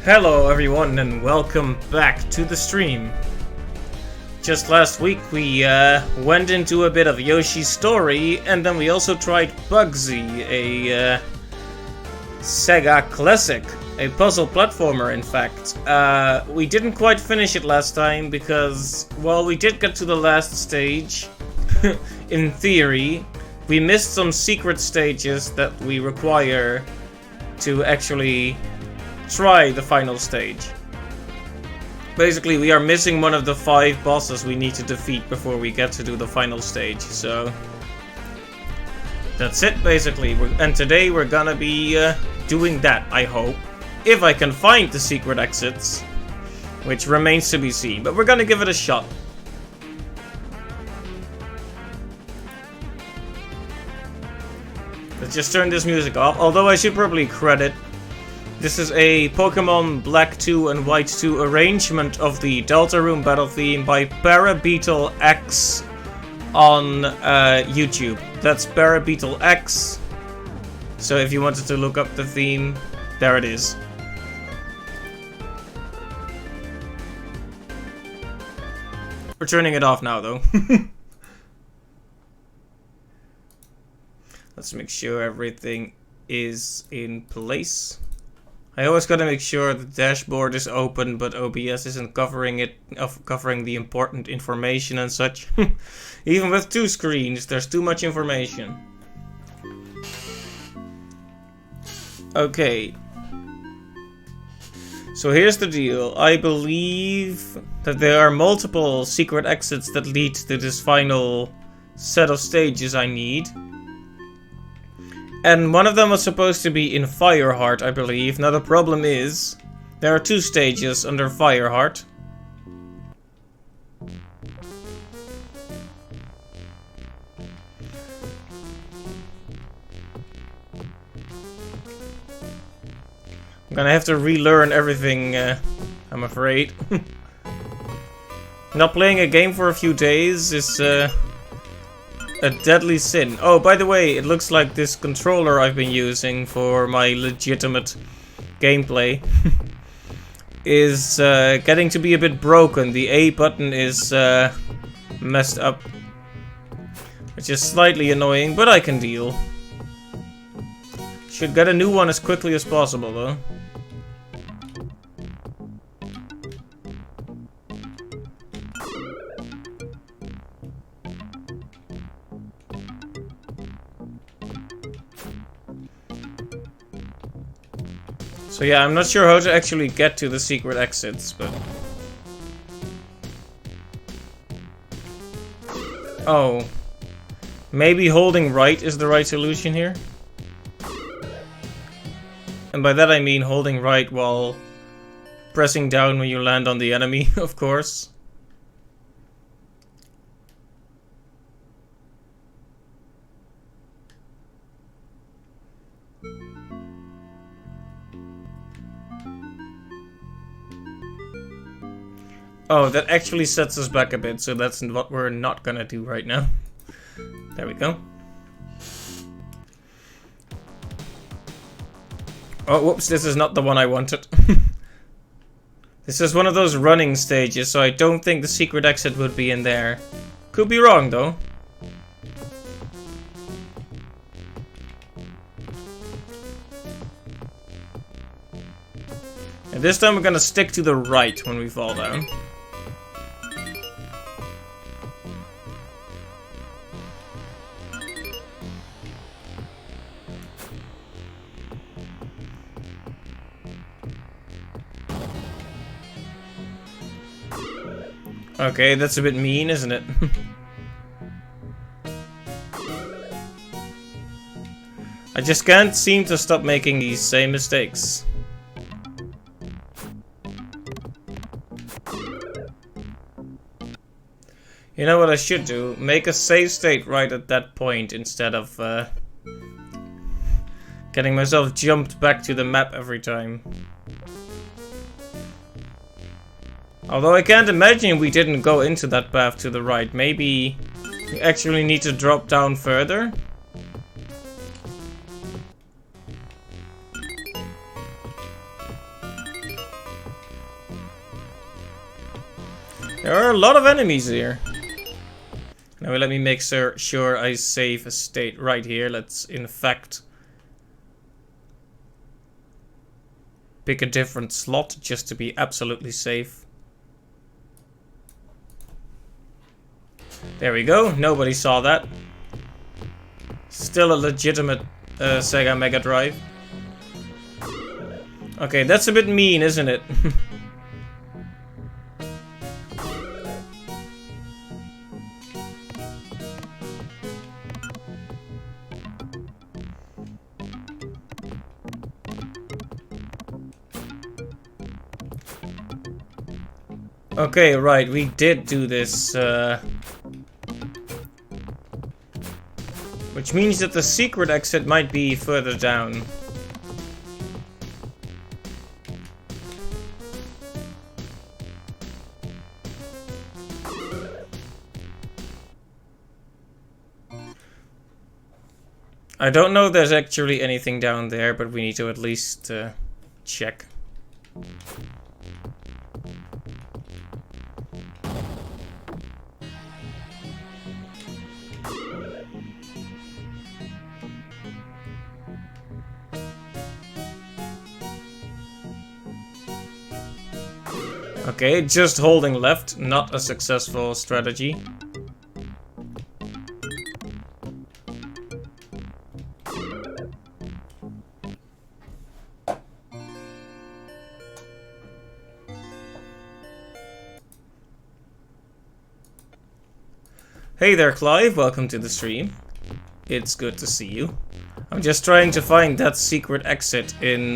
Hello everyone and welcome back to the stream. Just last week we went into a bit of Yoshi's Story and then we also tried Puggsy, a Sega classic, a puzzle platformer in fact. We didn't quite finish it last time because, well, we did get to the last stage, in theory. We missed some secret stages that we require to actually try the final stage. Basically, we are missing one of the 5 bosses we need to defeat before we get to do the final stage, so that's it basically. And today we're gonna be doing that, I hope. If I can find the secret exits, which remains to be seen, but we're gonna give it a shot. Let's just turn this music off, although I should probably credit this is a Pokemon Black 2 and White 2 arrangement of the Deltarune battle theme by Parabeetle X on YouTube. That's Parabeetle X. So if you wanted to look up the theme, there it is. We're turning it off now though. Let's make sure everything is in place. I always gotta make sure the dashboard is open, but OBS isn't covering the important information and such. Even with 2 screens, there's too much information. Okay. So here's the deal. I believe that there are multiple secret exits that lead to this final set of stages I need. And one of them was supposed to be in Fireheart, I believe. Now the problem is, there are 2 stages under Fireheart. I'm gonna have to relearn everything, I'm afraid. Not playing a game for a few days is a deadly sin. Oh, by the way, it looks like this controller I've been using for my legitimate gameplay is getting to be a bit broken. The A button is messed up, which is slightly annoying, but I can deal. Should get a new one as quickly as possible, though. So yeah, I'm not sure how to actually get to the secret exits, but... Oh. Maybe holding right is the right solution here? And by that I mean holding right while pressing down when you land on the enemy, of course. Oh, that actually sets us back a bit, so that's what we're not gonna do right now. There we go. Oh, whoops, this is not the one I wanted. This is one of those running stages, so I don't think the secret exit would be in there. Could be wrong, though. And this time we're gonna stick to the right when we fall down. Okay, that's a bit mean, isn't it? I just can't seem to stop making these same mistakes. You know what I should do? Make a save state right at that point instead of getting myself jumped back to the map every time. Although I can't imagine we didn't go into that path to the right. Maybe we actually need to drop down further. There are a lot of enemies here. Now let me make sure I save a state right here. Let's in fact pick a different slot just to be absolutely safe. There we go. Nobody saw that. Still a legitimate Sega Mega Drive. Okay, that's a bit mean, isn't it? Okay, right, we did do this, which means that the secret exit might be further down. I don't know if there's actually anything down there, but we need to at least check. Okay, just holding left, not a successful strategy. Hey there, Clive, welcome to the stream. It's good to see you. I'm just trying to find that secret exit in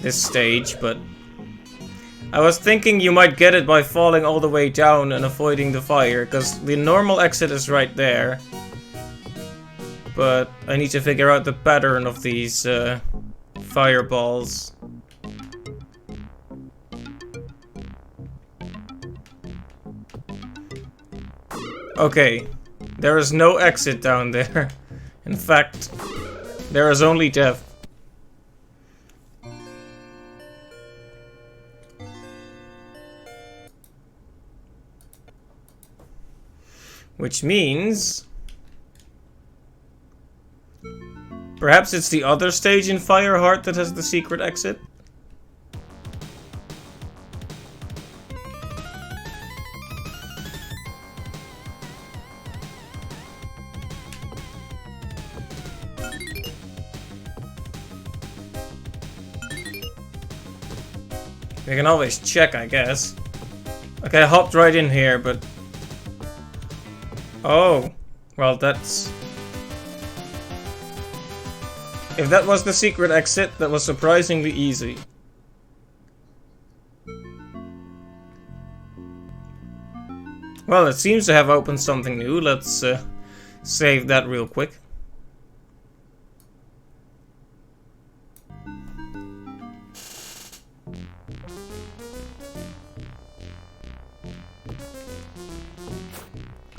this stage, but I was thinking you might get it by falling all the way down and avoiding the fire, because the normal exit is right there. But I need to figure out the pattern of these fireballs. Okay, there is no exit down there. In fact, there is only death. Which means perhaps it's the other stage in Fireheart that has the secret exit? We can always check, I guess. Okay, I hopped right in here, but... Oh, well that's... If that was the secret exit, that was surprisingly easy. Well, it seems to have opened something new. Let's save that real quick.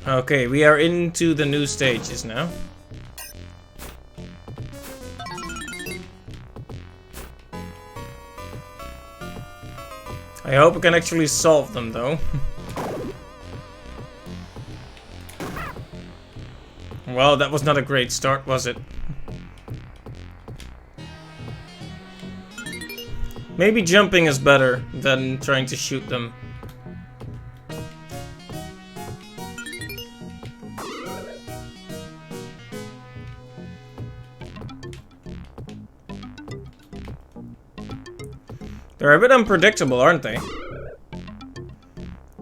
Okay, we are into the new stages now. I hope we can actually solve them, though. Well, that was not a great start, was it? Maybe jumping is better than trying to shoot them. They're a bit unpredictable, aren't they?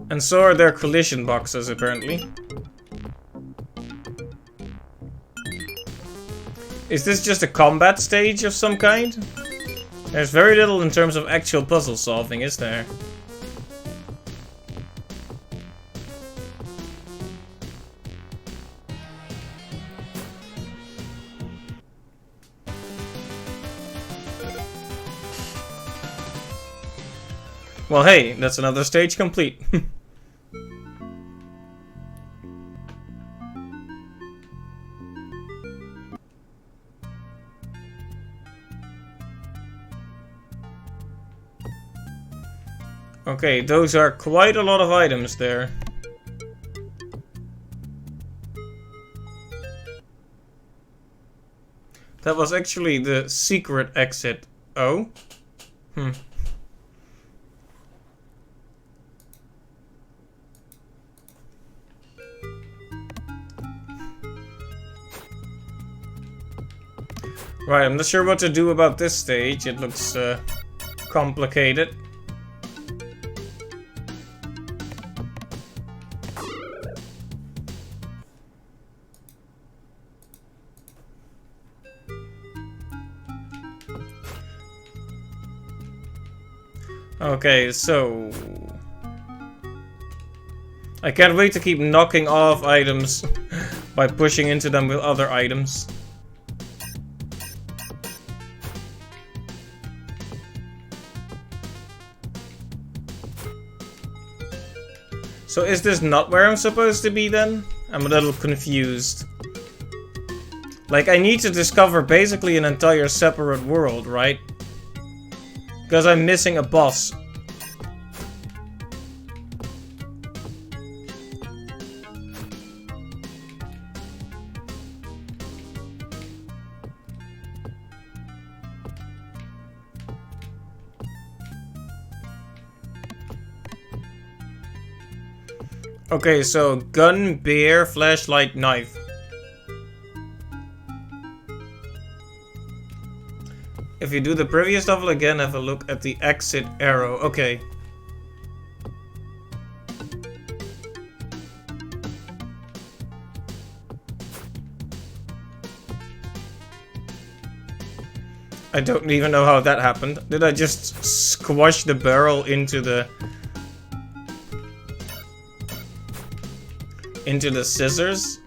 And so are their collision boxes, apparently. Is this just a combat stage of some kind? There's very little in terms of actual puzzle solving, is there? Well, hey, that's another stage complete. Okay, those are quite a lot of items there. That was actually the secret exit. Oh? Right, I'm not sure what to do about this stage. It looks complicated. Okay, so... I can't wait to keep knocking off items by pushing into them with other items. So is this not where I'm supposed to be then? I'm a little confused. Like, I need to discover basically an entire separate world, right? Because I'm missing a boss. Okay, so gun, bear, flashlight, knife. If you do the previous level again, have a look at the exit arrow. Okay. I don't even know how that happened. Did I just squash the barrel into the scissors?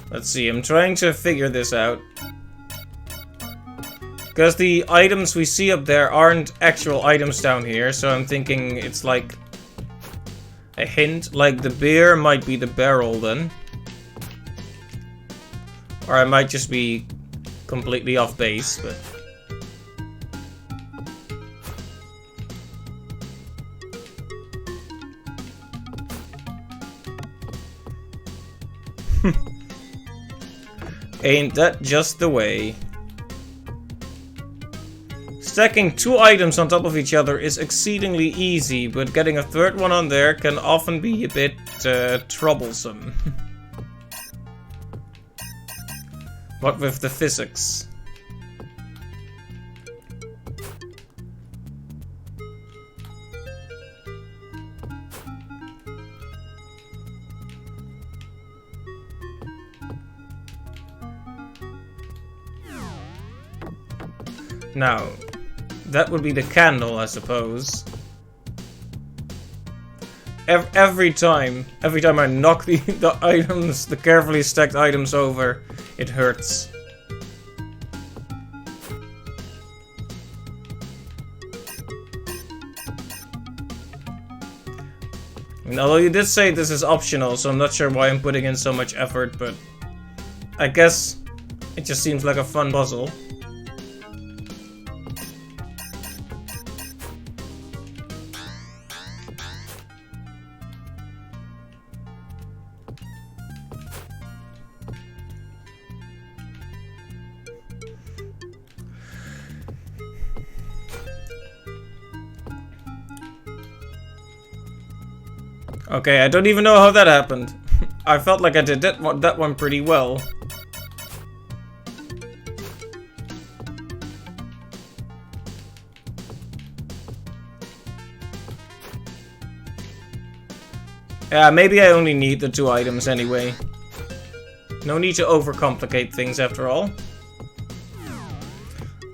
Let's see, I'm trying to figure this out. Because the items we see up there aren't actual items down here, so I'm thinking it's like a hint. Like the beer might be the barrel then. Or I might just be completely off base, but... Ain't that just the way? Stacking two items on top of each other is exceedingly easy, but getting a third one on there can often be a bit troublesome. What with the physics? Now, that would be the candle, I suppose. Every time I knock the items, the carefully stacked items over, it hurts. And although you did say this is optional, so I'm not sure why I'm putting in so much effort, but I guess it just seems like a fun puzzle. Okay, I don't even know how that happened. I felt like I did that one pretty well. Yeah, maybe I only need the two items anyway. No need to overcomplicate things after all.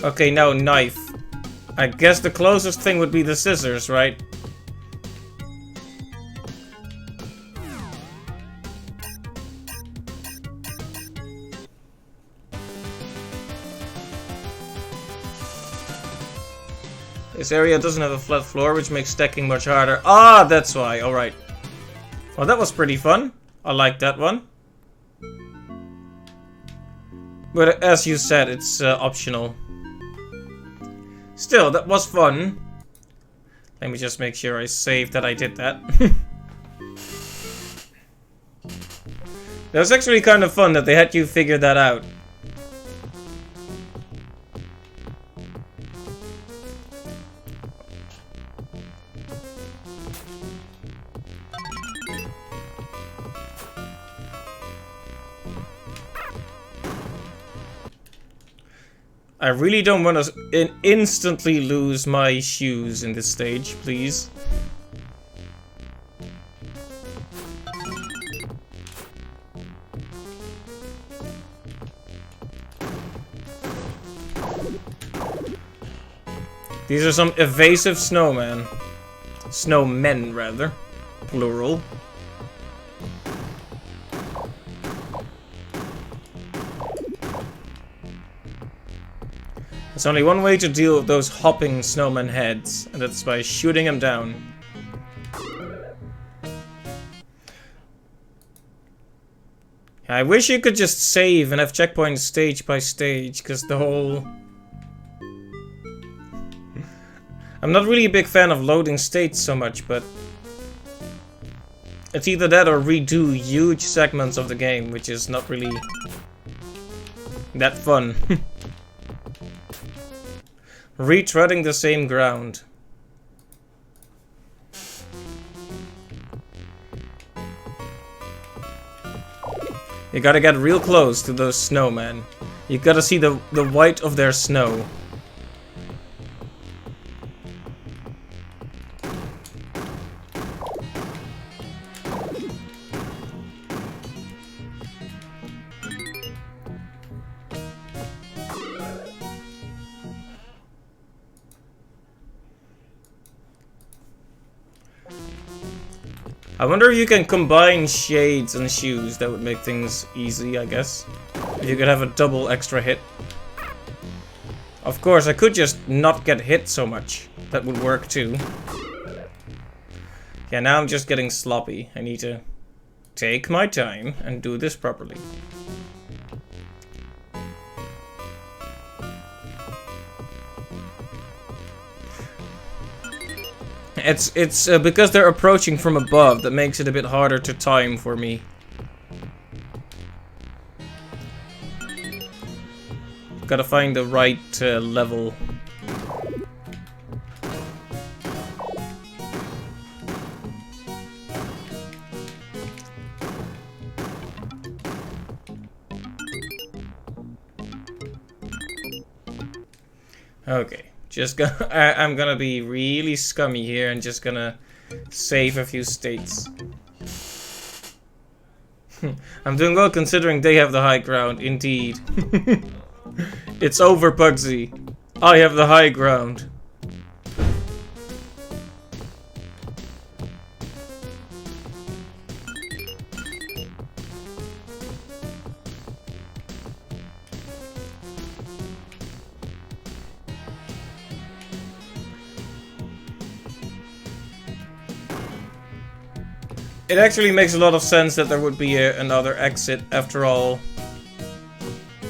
Okay, now knife. I guess the closest thing would be the scissors, right? This area doesn't have a flat floor, which makes stacking much harder. Ah, that's why. Alright. Well, that was pretty fun. I like that one. But as you said, it's optional. Still, that was fun. Let me just make sure I saved that I did that. That was actually kind of fun that they had you figure that out. I really don't want to instantly lose my shoes in this stage, please. These are some evasive snowmen. Snowmen, rather. Plural. There's only one way to deal with those hopping snowman heads, and that's by shooting them down. I wish you could just save and have checkpoints stage by stage, because the whole... I'm not really a big fan of loading states so much, but... it's either that or redo huge segments of the game, which is not really... that fun. Retreading the same ground. You gotta get real close to those snowmen. You gotta see the white of their snow. I wonder if you can combine shades and shoes. That would make things easy, I guess. If you could have a double extra hit. Of course, I could just not get hit so much. That would work too. Yeah, now I'm just getting sloppy. I need to take my time and do this properly. It's because they're approaching from above that makes it a bit harder to time for me. Gotta find the right level. Okay. I'm gonna be really scummy here and just gonna save a few states. I'm doing well considering they have the high ground, indeed. It's over, Puggsy. I have the high ground. It actually makes a lot of sense that there would be another exit after all.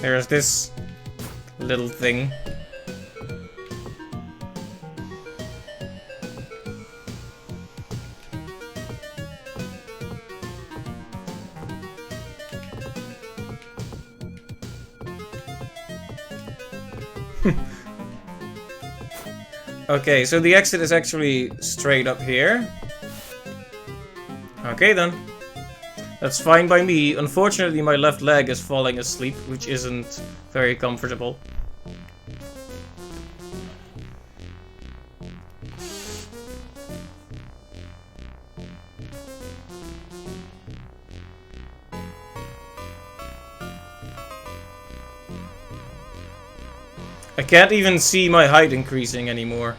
There's this little thing. Okay, so the exit is actually straight up here. Okay then. That's fine by me. Unfortunately, my left leg is falling asleep, which isn't very comfortable. I can't even see my height increasing anymore.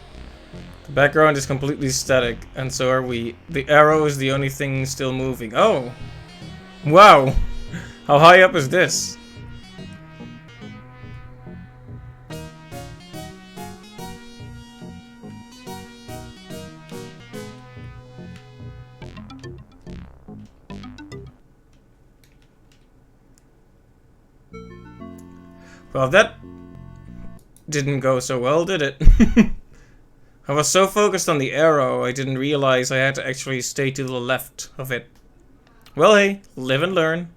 The background is completely static, and so are we. The arrow is the only thing still moving. Oh! Wow! How high up is this? Well, that didn't go so well, did it? I was so focused on the arrow, I didn't realize I had to actually stay to the left of it. Well, hey, live and learn.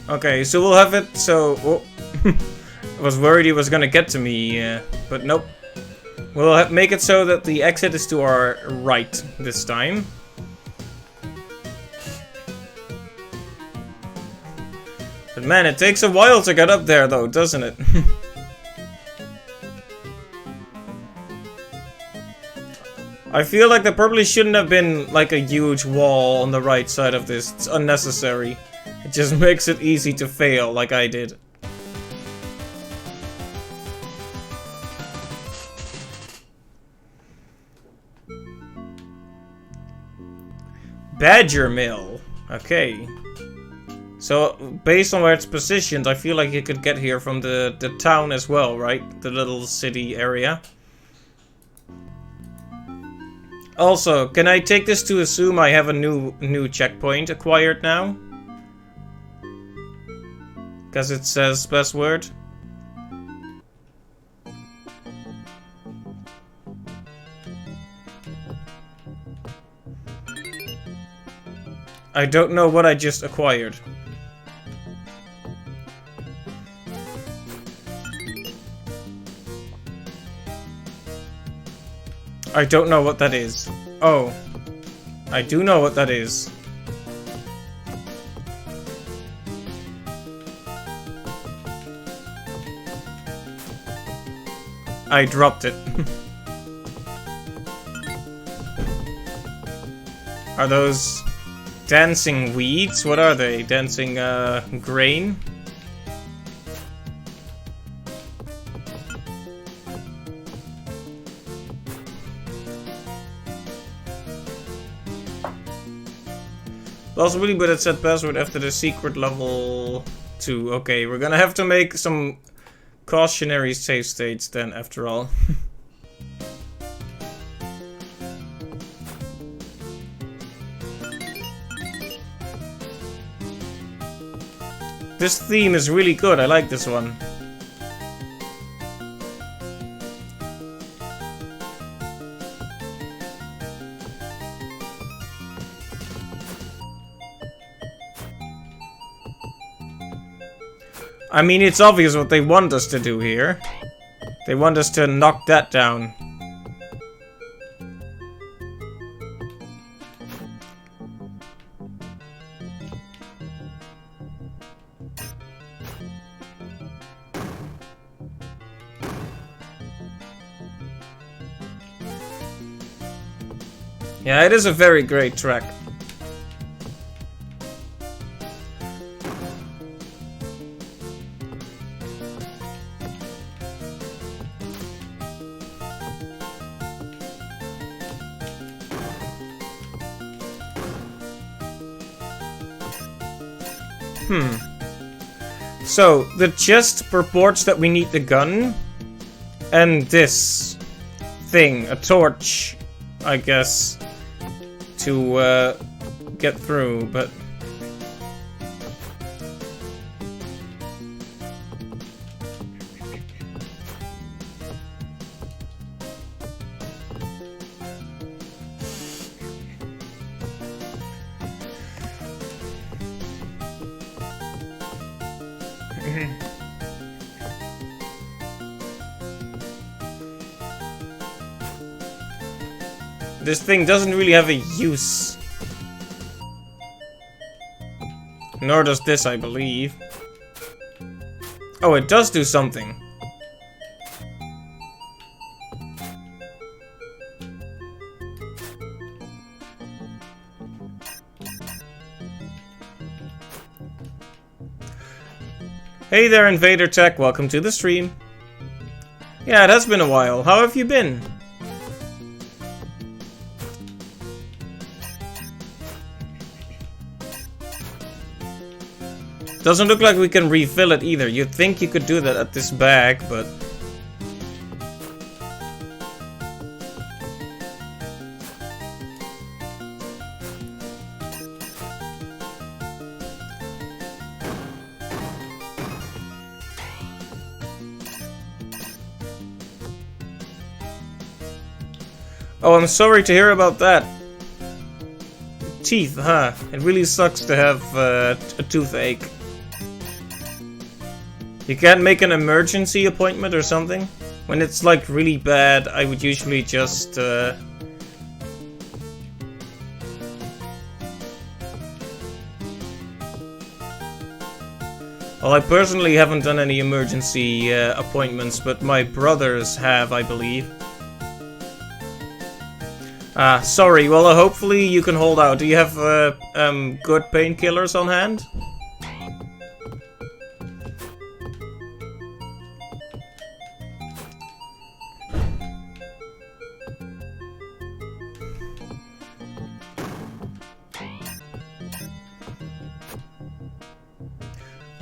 Okay, so we'll have it, so... Oh. I was worried he was gonna get to me, but nope. We'll make it so that the exit is to our right this time. But man, it takes a while to get up there though, doesn't it? I feel like there probably shouldn't have been like a huge wall on the right side of this. It's unnecessary. It just makes it easy to fail like I did. Badger Mill. Okay. So, based on where it's positioned, I feel like you could get here from the town as well, right? The little city area. Also, can I take this to assume I have a new checkpoint acquired now? Because it says password. I don't know what I just acquired. I don't know what that is. Oh. I do know what that is. I dropped it. Are those dancing weeds? What are they? Dancing grain? Possibly, but it said password after the secret level 2. Okay, we're gonna have to make some cautionary save states then, after all. This theme is really good, I like this one. I mean, it's obvious what they want us to do here. They want us to knock that down. Yeah, it is a very great track. So, the chest purports that we need the gun. And this thing, a torch, I guess, to get through, but... This thing doesn't really have a use. Nor does this, I believe. Oh, it does do something. Hey there, Invader Tech. Welcome to the stream. Yeah, it has been a while. How have you been? Doesn't look like we can refill it either. You'd think you could do that at this bag, but... Oh, I'm sorry to hear about that. Teeth, huh? It really sucks to have a toothache. You can't make an emergency appointment or something? When it's like really bad, I would usually just Well, I personally haven't done any emergency appointments, but my brothers have, I believe. Sorry. Well, hopefully you can hold out. Do you have good painkillers on hand?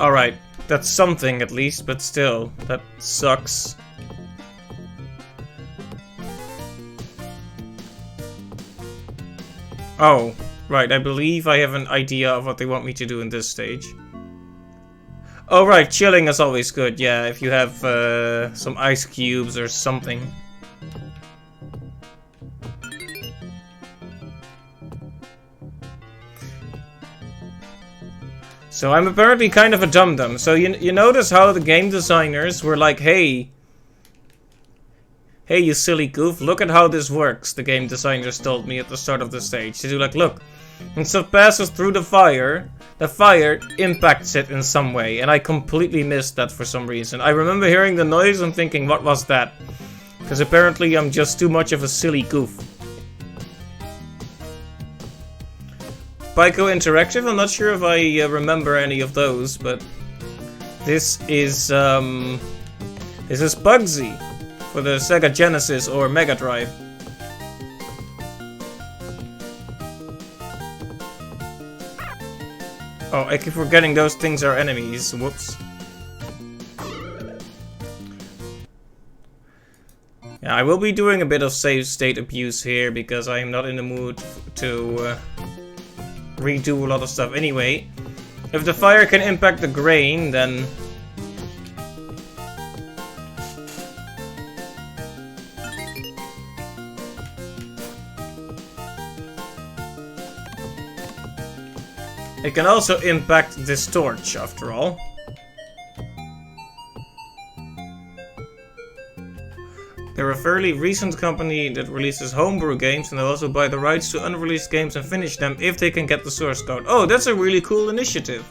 Alright, that's something at least, but still, that sucks. Oh, right, I believe I have an idea of what they want me to do in this stage. Oh right, chilling is always good, yeah, if you have some ice cubes or something. So I'm apparently kind of a dum-dum. So you notice how the game designers were like, hey, you silly goof, look at how this works, the game designers told me at the start of the stage. They do like, look, when stuff passes through the fire impacts it in some way. And I completely missed that for some reason. I remember hearing the noise and thinking, what was that? Because apparently I'm just too much of a silly goof. Pico Interactive, I'm not sure if I remember any of those, but this is Puggsy for the Sega Genesis or Mega Drive. Oh, I keep forgetting those things are enemies. Whoops. Yeah, I will be doing a bit of save state abuse here because I am not in the mood to redo a lot of stuff. Anyway, if the fire can impact the grain, then it can also impact this torch, after all. They're a fairly recent company that releases homebrew games, and they'll also buy the rights to unreleased games and finish them if they can get the source code. Oh, that's a really cool initiative.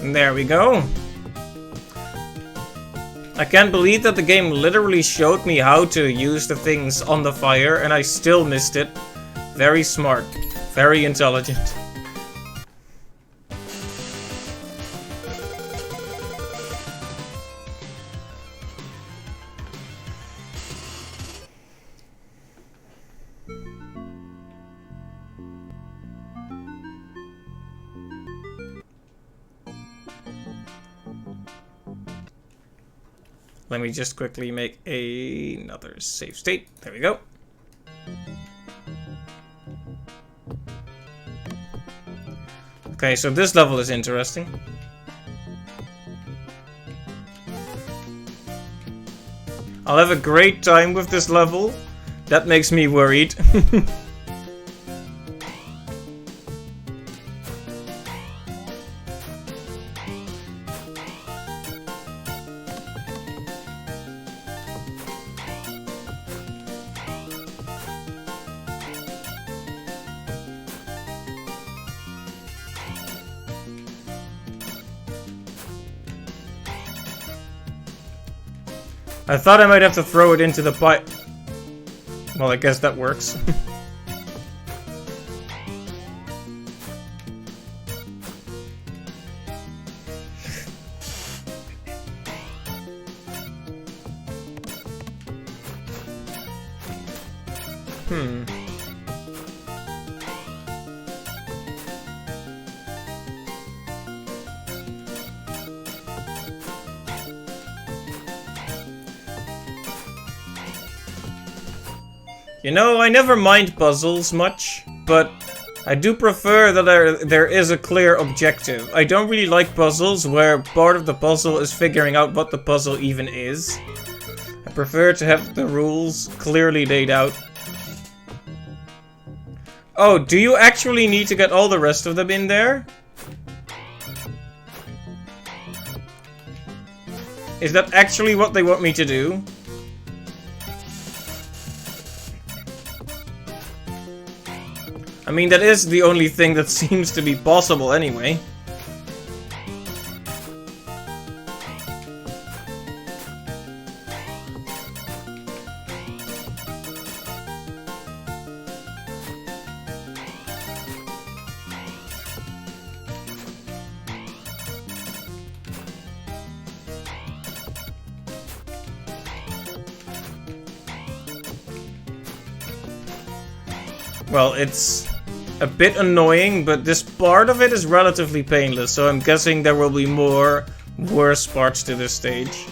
And there we go. I can't believe that the game literally showed me how to use the things on the fire and I still missed it. Very smart. Very intelligent. Let me just quickly make another save state. There we go. Okay, so this level is interesting. I'll have a great time with this level. That makes me worried. I thought I might have to throw it into the pipe. Well, I guess that works. You know, I never mind puzzles much, but I do prefer that there is a clear objective. I don't really like puzzles where part of the puzzle is figuring out what the puzzle even is. I prefer to have the rules clearly laid out. Oh, do you actually need to get all the rest of them in there? Is that actually what they want me to do? I mean, that is the only thing that seems to be possible anyway. Well, it's a bit annoying, but this part of it is relatively painless, so I'm guessing there will be more worse parts to this stage.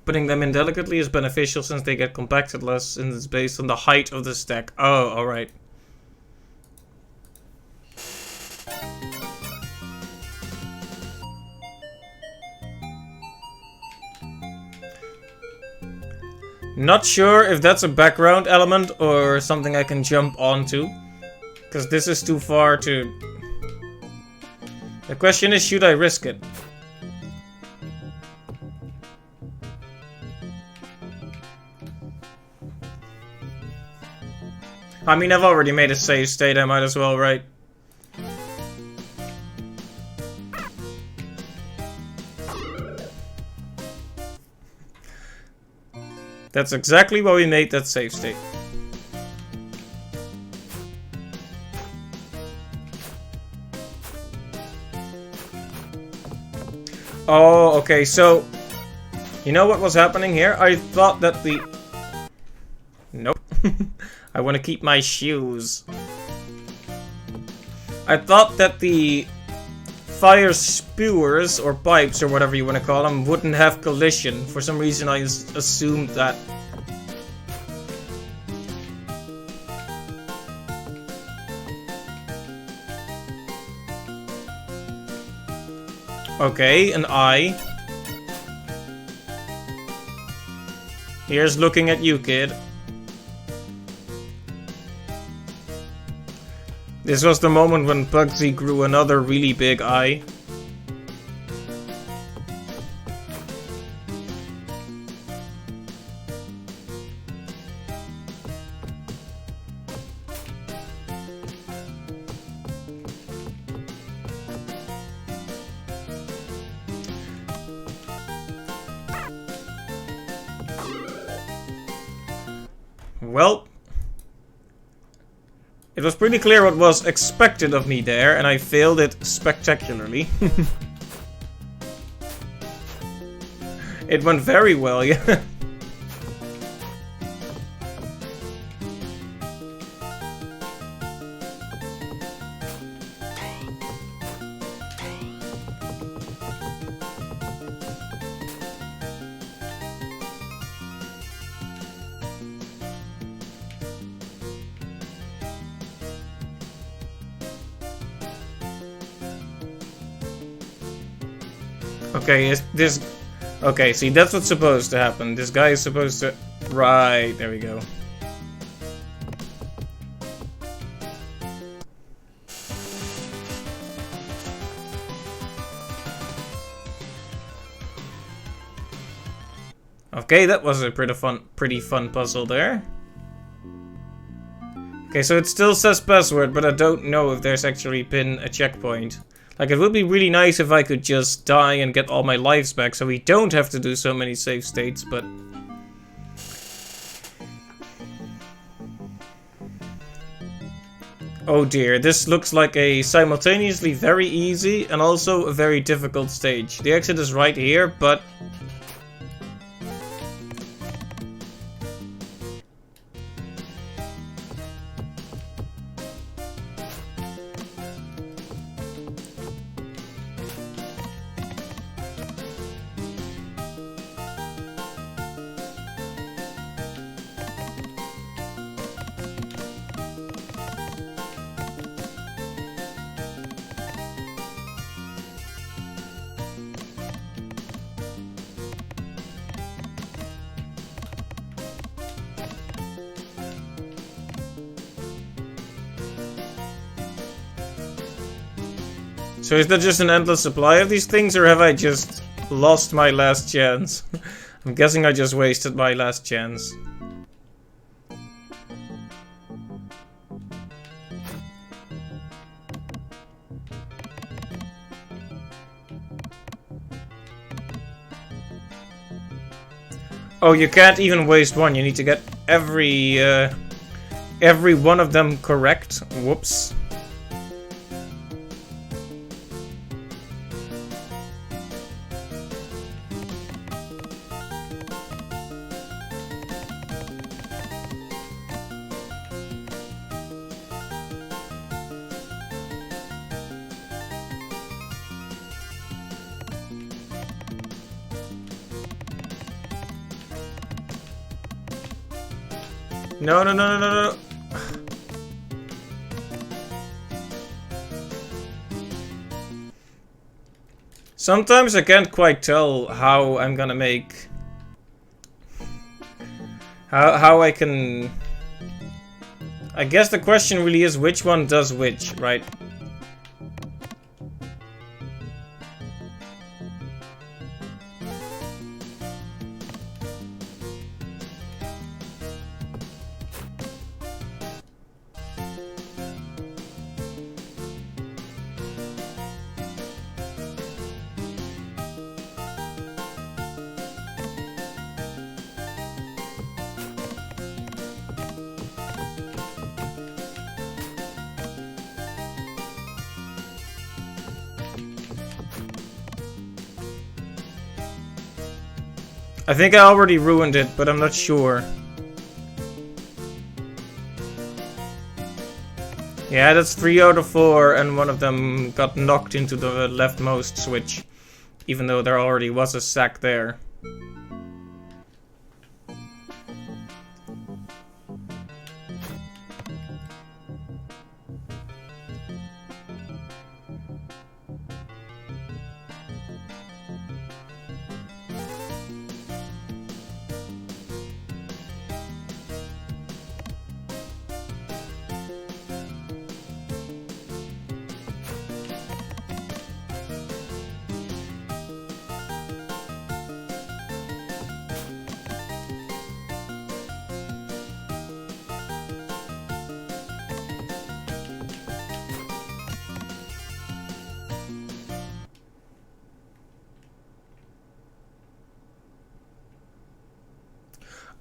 Putting them in delicately is beneficial since they get compacted less and it's based on the height of the stack. Oh, alright. Not sure if that's a background element or something I can jump onto, because this is too far to... The question is, should I risk it? I mean, I've already made a save state, I might as well, right? That's exactly why we made that save state. Oh, okay, so... You know what was happening here? I thought that the... Nope. I want to keep my shoes. I thought that the fire spewers, or pipes, or whatever you want to call them, wouldn't have collision. For some reason I assumed that. Okay, an eye. Here's looking at you, kid. This was the moment when Puggsy grew another really big eye. Well... It was pretty clear what was expected of me there, and I failed it spectacularly. It went very well, yeah. Okay, is this... Okay, see, that's what's supposed to happen. This guy is supposed to... Right, there we go. Okay, that was a pretty fun puzzle there. Okay, so it still says password, but I don't know if there's actually been a checkpoint. Like, it would be really nice if I could just die and get all my lives back, so we don't have to do so many save states, but... Oh dear, this looks like a simultaneously very easy and also a very difficult stage. The exit is right here, but... So is that just an endless supply of these things, or have I just lost my last chance? I'm guessing I just wasted my last chance. Oh, you can't even waste one. You need to get every one of them correct. Whoops. No, no, no, no, no, no. Sometimes I can't quite tell how I'm gonna make... How I can... I guess the question really is which one does which, right? I think I already ruined it, but I'm not sure. Yeah, that's 3 out of 4, and one of them got knocked into the leftmost switch, even though there already was a sack there.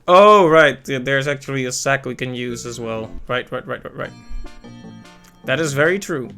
Oh, right. There's actually a sack we can use as well. Right. That is very true.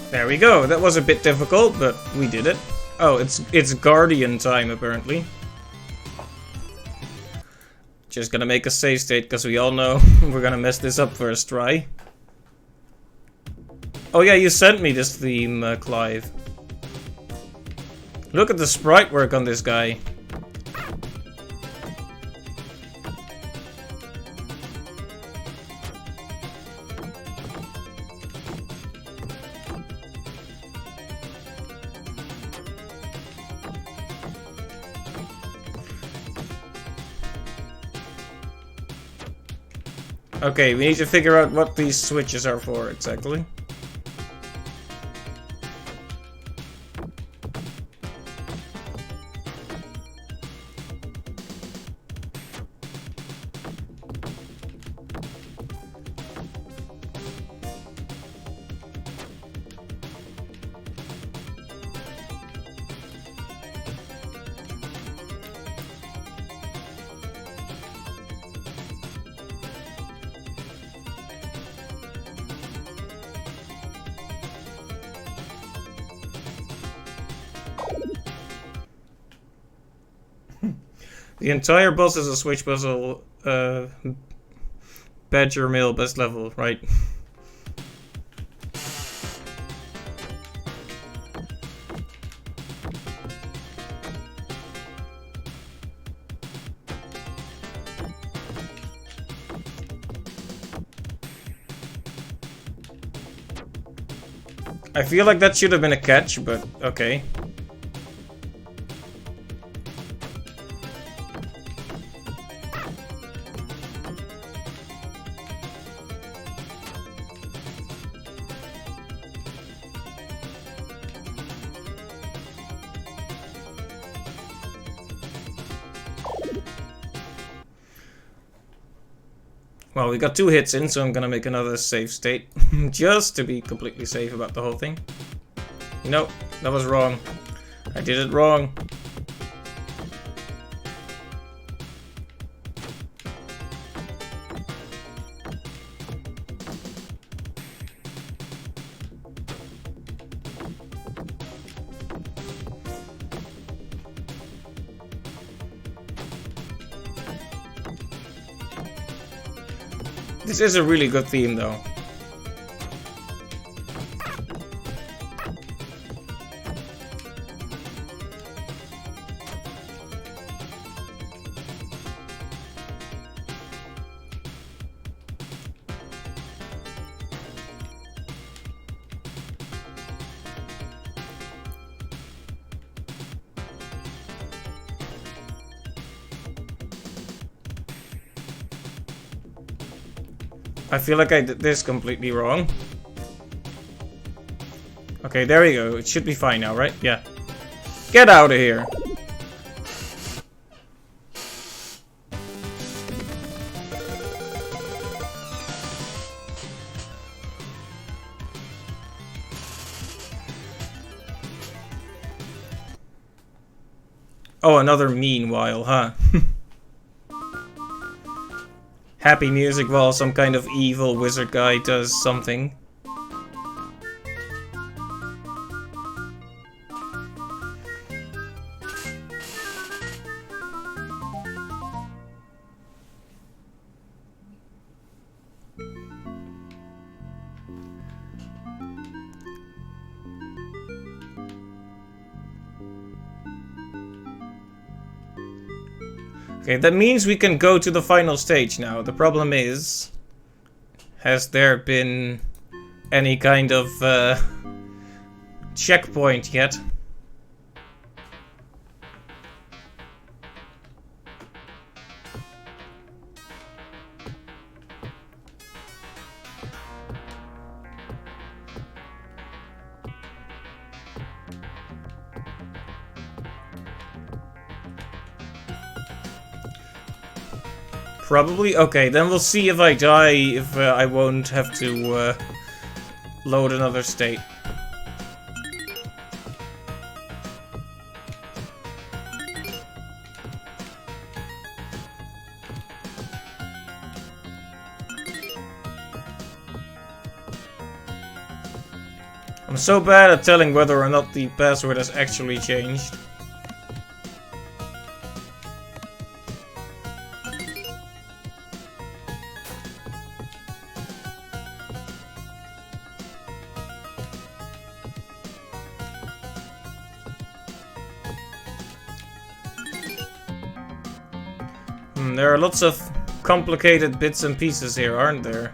There we go. That was a bit difficult, but we did it. Oh, it's Guardian time, apparently. Just gonna make a save state, because we all know we're gonna mess this up first try. Oh yeah, you sent me this theme, Clive. Look at the sprite work on this guy. Okay, we need to figure out what these switches are for exactly. The entire boss is a switch puzzle, Badger Mill best level, right? I feel like that should have been a catch, but okay. Well, we got 2 hits in, so I'm gonna make another save state. Just to be completely safe about the whole thing. Nope, that was wrong. I did it wrong. This is a really good theme, though. I feel like I did this completely wrong. Okay, there we go. It should be fine now, right? Yeah. Get out of here. Oh, another meanwhile, huh? Happy music while some kind of evil wizard guy does something. Okay, that means we can go to the final stage now. The problem is, has there been any kind of checkpoint yet? Probably? Okay, then we'll see if I die, if I won't have to load another state. I'm so bad at telling whether or not the password has actually changed. There are lots of complicated bits and pieces here, aren't there?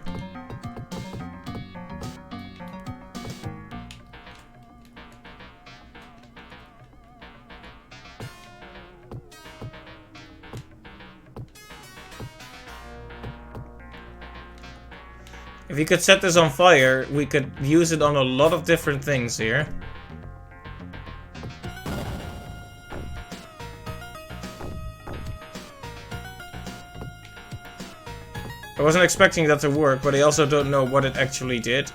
If you could set this on fire, we could use it on a lot of different things here. I wasn't expecting that to work, but I also don't know what it actually did.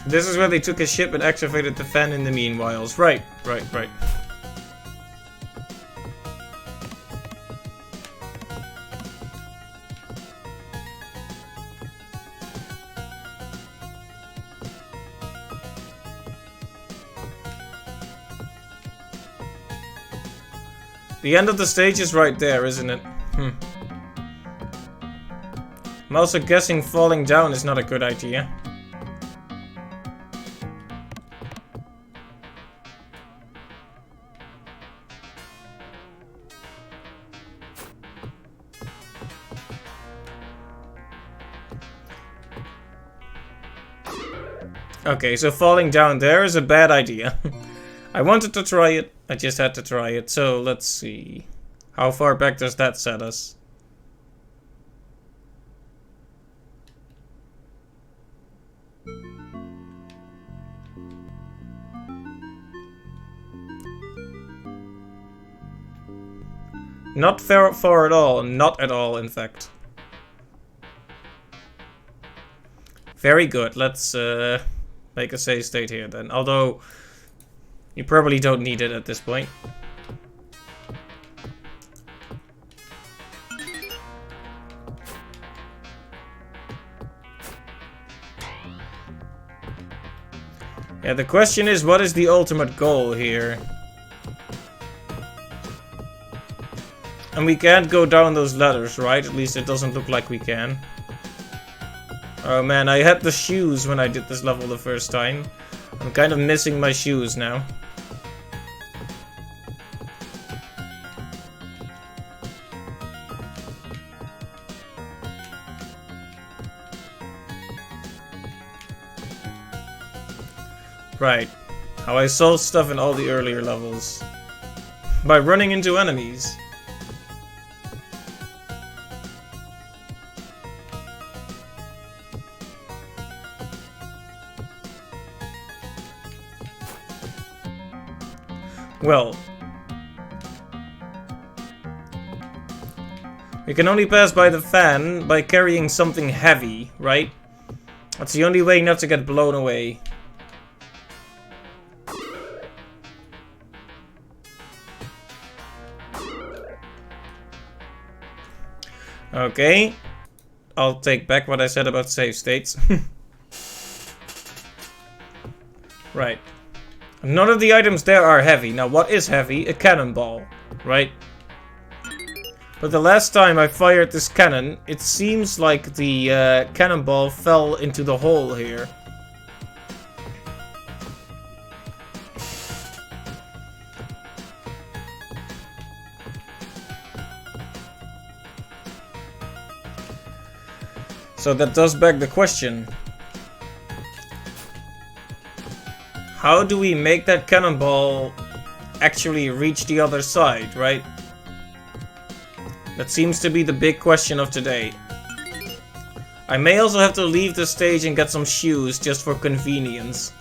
This is where they took a ship and activated the fan in the meanwhile. Right. The end of the stage is right there, isn't it? I'm also guessing falling down is not a good idea. Okay, so falling down there is a bad idea. I wanted to try it, I just had to try it, so let's see. How far back does that set us? Not far at all, not at all in fact. Very good, let's make a save state here then, although you probably don't need it at this point. Yeah, the question is, what is the ultimate goal here? And we can't go down those ladders, right? At least it doesn't look like we can. Oh man, I had the shoes when I did this level the first time. I'm kind of missing my shoes now. Right. How I solved stuff in all the earlier levels. By running into enemies. Well, we can only pass by the fan by carrying something heavy, right? That's the only way not to get blown away. Okay, I'll take back what I said about save states. Right. None of the items there are heavy. Now, what is heavy? A cannonball, right? But the last time I fired this cannon, it seems like the cannonball fell into the hole here. So that does beg the question. How do we make that cannonball actually reach the other side, right? That seems to be the big question of today. I may also have to leave the stage and get some shoes just for convenience.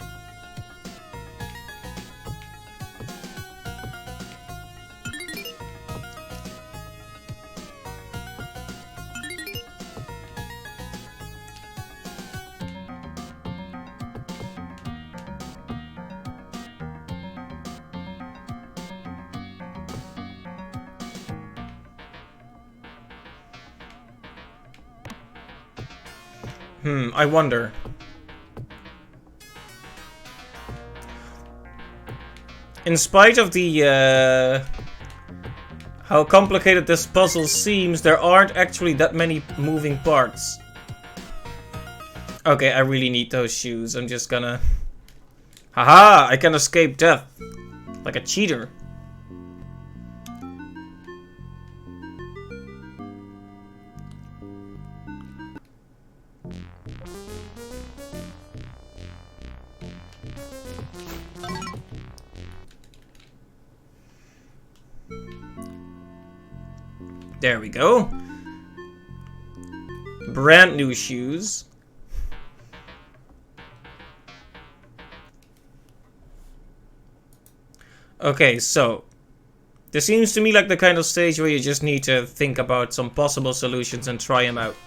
I wonder. In spite of the, how complicated this puzzle seems, there aren't actually that many moving parts. Okay, I really need those shoes. I'm just gonna... Haha! I can escape death. Like a cheater. There we go. Brand new shoes. Okay, so this seems to me like the kind of stage where you just need to think about some possible solutions and try them out.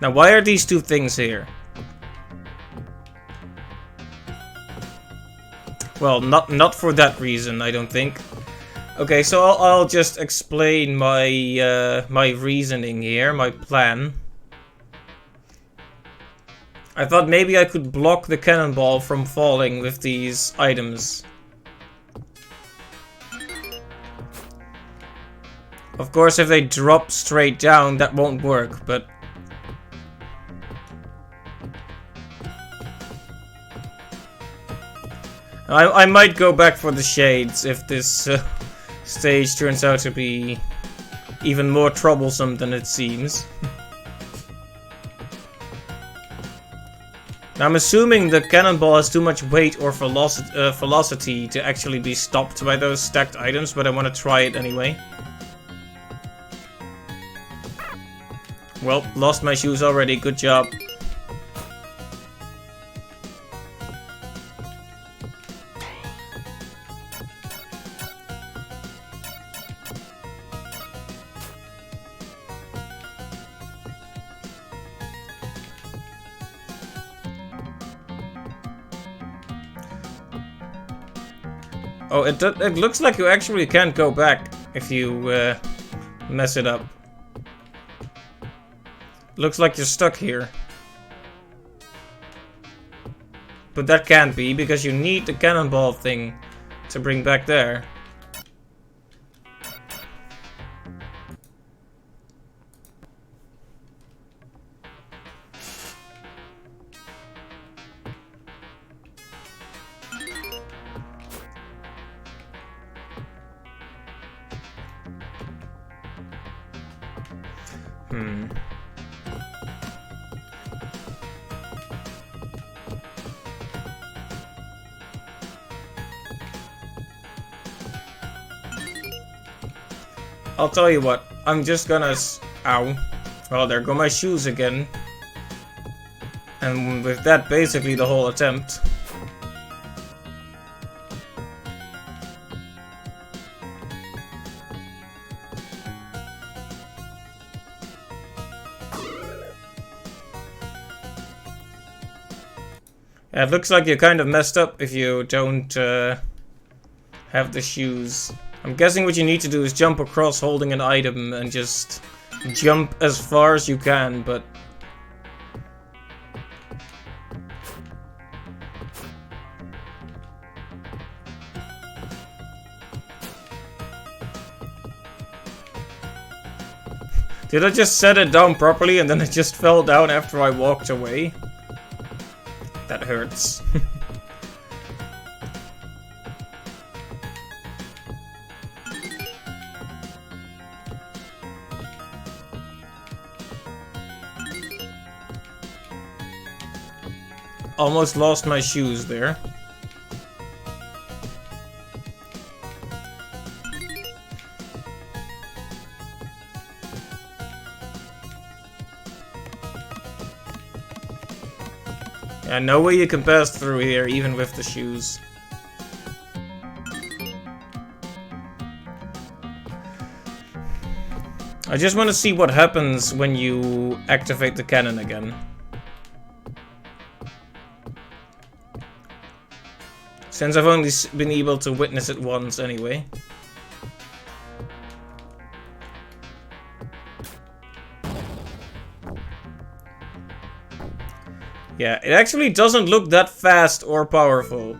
Now, why are these two things here? Well, not for that reason, I don't think. Okay, so I'll just explain my my reasoning here, my plan. I thought maybe I could block the cannonball from falling with these items. Of course, if they drop straight down, that won't work, but... I might go back for the shades if this stage turns out to be even more troublesome than it seems. Now, I'm assuming the cannonball has too much weight or velocity to actually be stopped by those stacked items, but I want to try it anyway. Well, lost my shoes already, good job. Oh, it looks like you actually can't go back if you mess it up. Looks like you're stuck here. But that can't be, because you need the cannonball thing to bring back there. I'll tell you what, I'm just gonna ow. Well, there go my shoes again. And with that, basically the whole attempt. Yeah, it looks like you kind of messed up if you don't have the shoes. I'm guessing what you need to do is jump across holding an item and just jump as far as you can, but... Did I just set it down properly and then it just fell down after I walked away? That hurts. Almost lost my shoes there. Yeah, no way you can pass through here, even with the shoes. I just want to see what happens when you activate the cannon again. Since I've only been able to witness it once anyway. Yeah, it actually doesn't look that fast or powerful.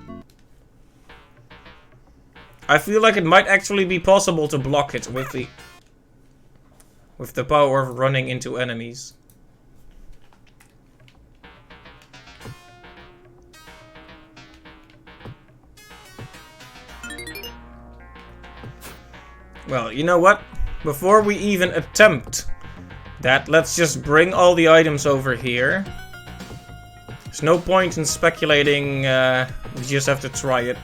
I feel like it might actually be possible to block it with the power of running into enemies. Well, you know what? Before we even attempt that, let's just bring all the items over here. There's no point in speculating, we just have to try it.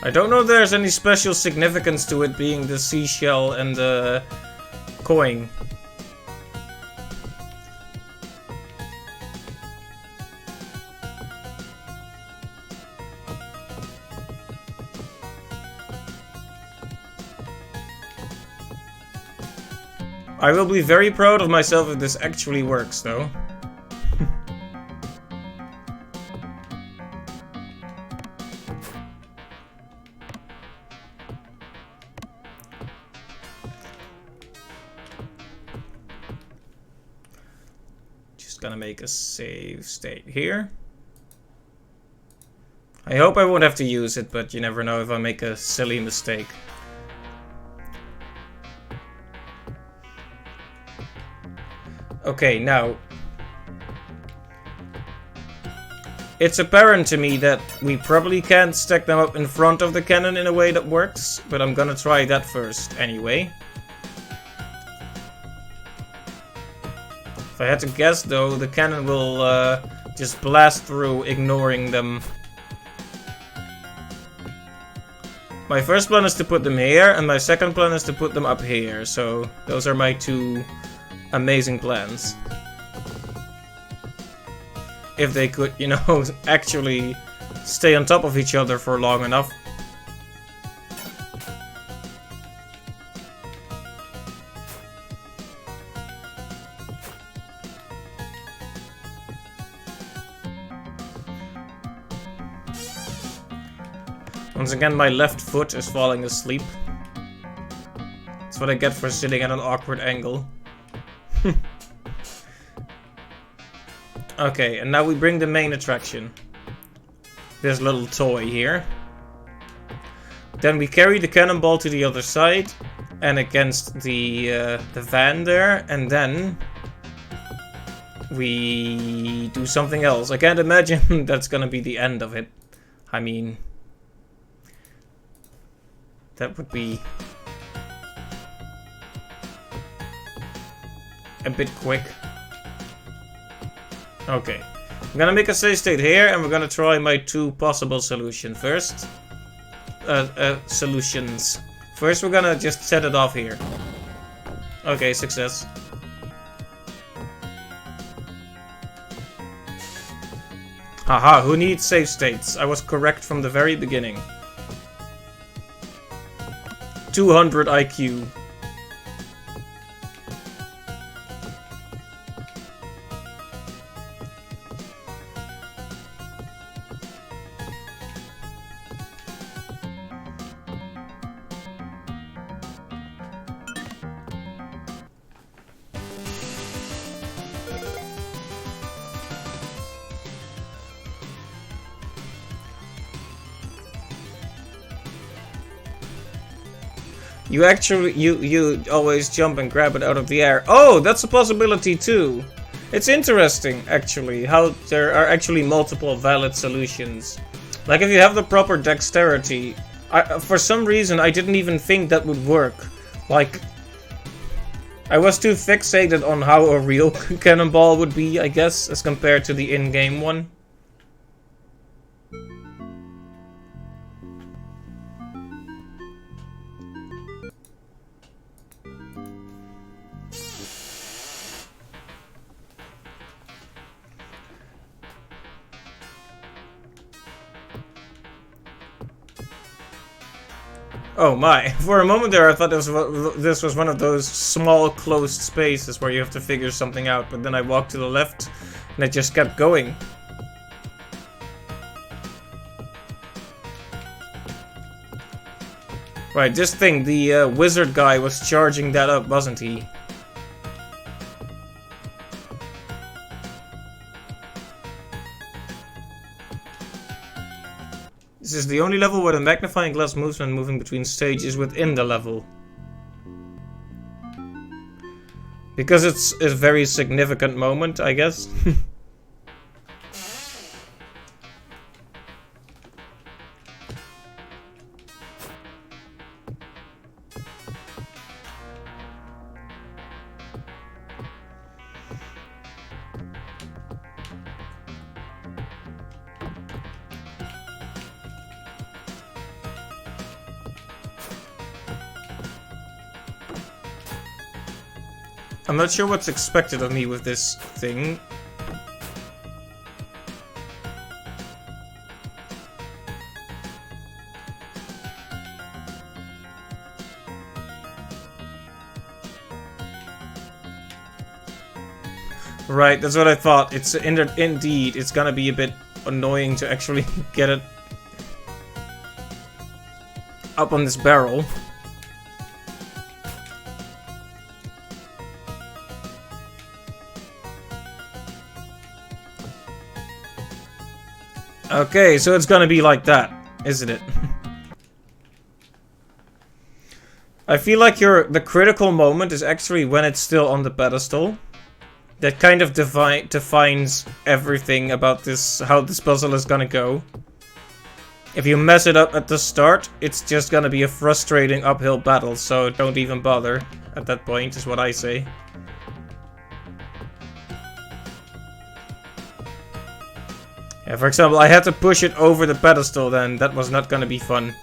I don't know if there's any special significance to it being the seashell and the coin. I will be very proud of myself if this actually works, though. Just gonna make a save state here. I hope I won't have to use it, but you never know if I make a silly mistake. Okay, now, it's apparent to me that we probably can't stack them up in front of the cannon in a way that works, but I'm gonna try that first anyway. If I had to guess though, the cannon will just blast through, ignoring them. My first plan is to put them here, and my second plan is to put them up here, so those are my two amazing plans. If they could, you know, actually stay on top of each other for long enough. Once again, my left foot is falling asleep. That's what I get for sitting at an awkward angle. Okay, and now we bring the main attraction. This little toy here. Then we carry the cannonball to the other side and against the van there, and then we do something else. I can't imagine that's gonna be the end of it. I mean, that would be a bit quick. Okay, I'm gonna make a save state here, and we're gonna try my two possible solutions first. Solutions. First, we're gonna just set it off here. Okay, success. Haha, who needs save states? I was correct from the very beginning. 200 IQ. You always jump and grab it out of the air. Oh, that's a possibility too. It's interesting, actually, how there are actually multiple valid solutions. Like, if you have the proper dexterity, for some reason I didn't even think that would work. Like, I was too fixated on how a real cannonball would be, I guess, as compared to the in-game one. Oh my, for a moment there I thought this was one of those small closed spaces where you have to figure something out, but then I walked to the left and it just kept going. Right, this thing, the wizard guy was charging that up, wasn't he? This is the only level where the magnifying glass moves when moving between stages within the level. Because it's a very significant moment, I guess. I'm not sure what's expected of me with this thing. Right, that's what I thought. It's indeed, it's gonna be a bit annoying to actually get it up on this barrel. Okay, so it's gonna be like that, isn't it? I feel like the critical moment is actually when it's still on the pedestal. That kind of defines everything about this, how this puzzle is gonna go. If you mess it up at the start, it's just gonna be a frustrating uphill battle, so don't even bother at that point, is what I say. Yeah, for example, I had to push it over the pedestal then. That was not gonna be fun.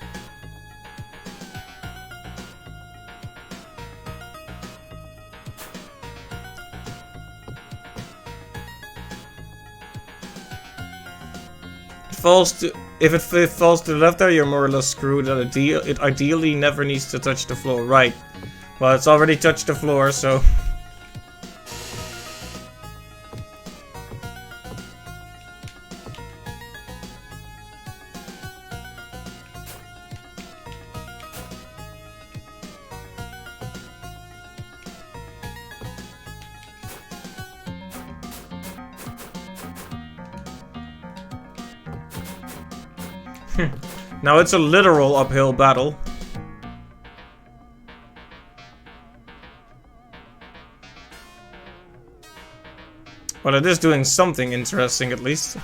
If it falls to the left there, you're more or less screwed. It ideally never needs to touch the floor. Right. Well, it's already touched the floor, so... Now it's a literal uphill battle. Well, it is doing something interesting at least.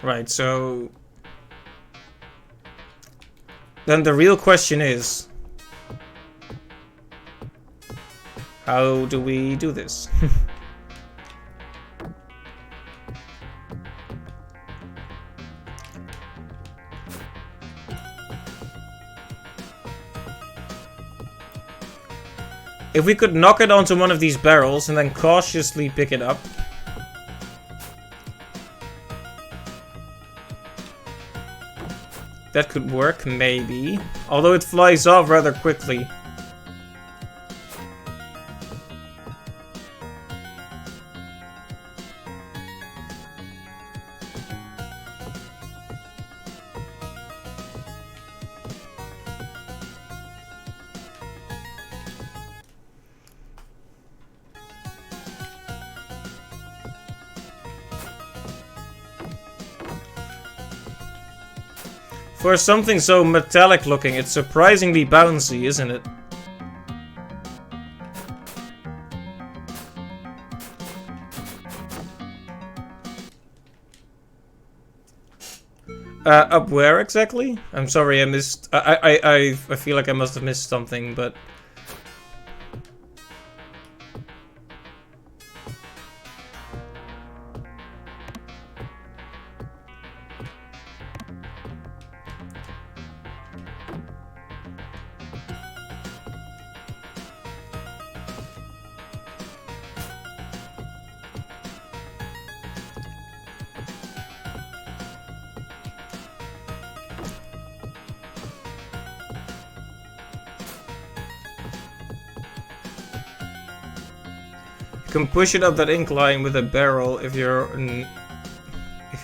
Right, so... Then the real question is... how do we do this? If we could knock it onto one of these barrels and then cautiously pick it up... that could work, maybe. Although it flies off rather quickly. For something so metallic looking, it's surprisingly bouncy, isn't it? Up where exactly? I'm sorry, I missed... I feel like I must have missed something, but... can push it up that incline with a barrel if you're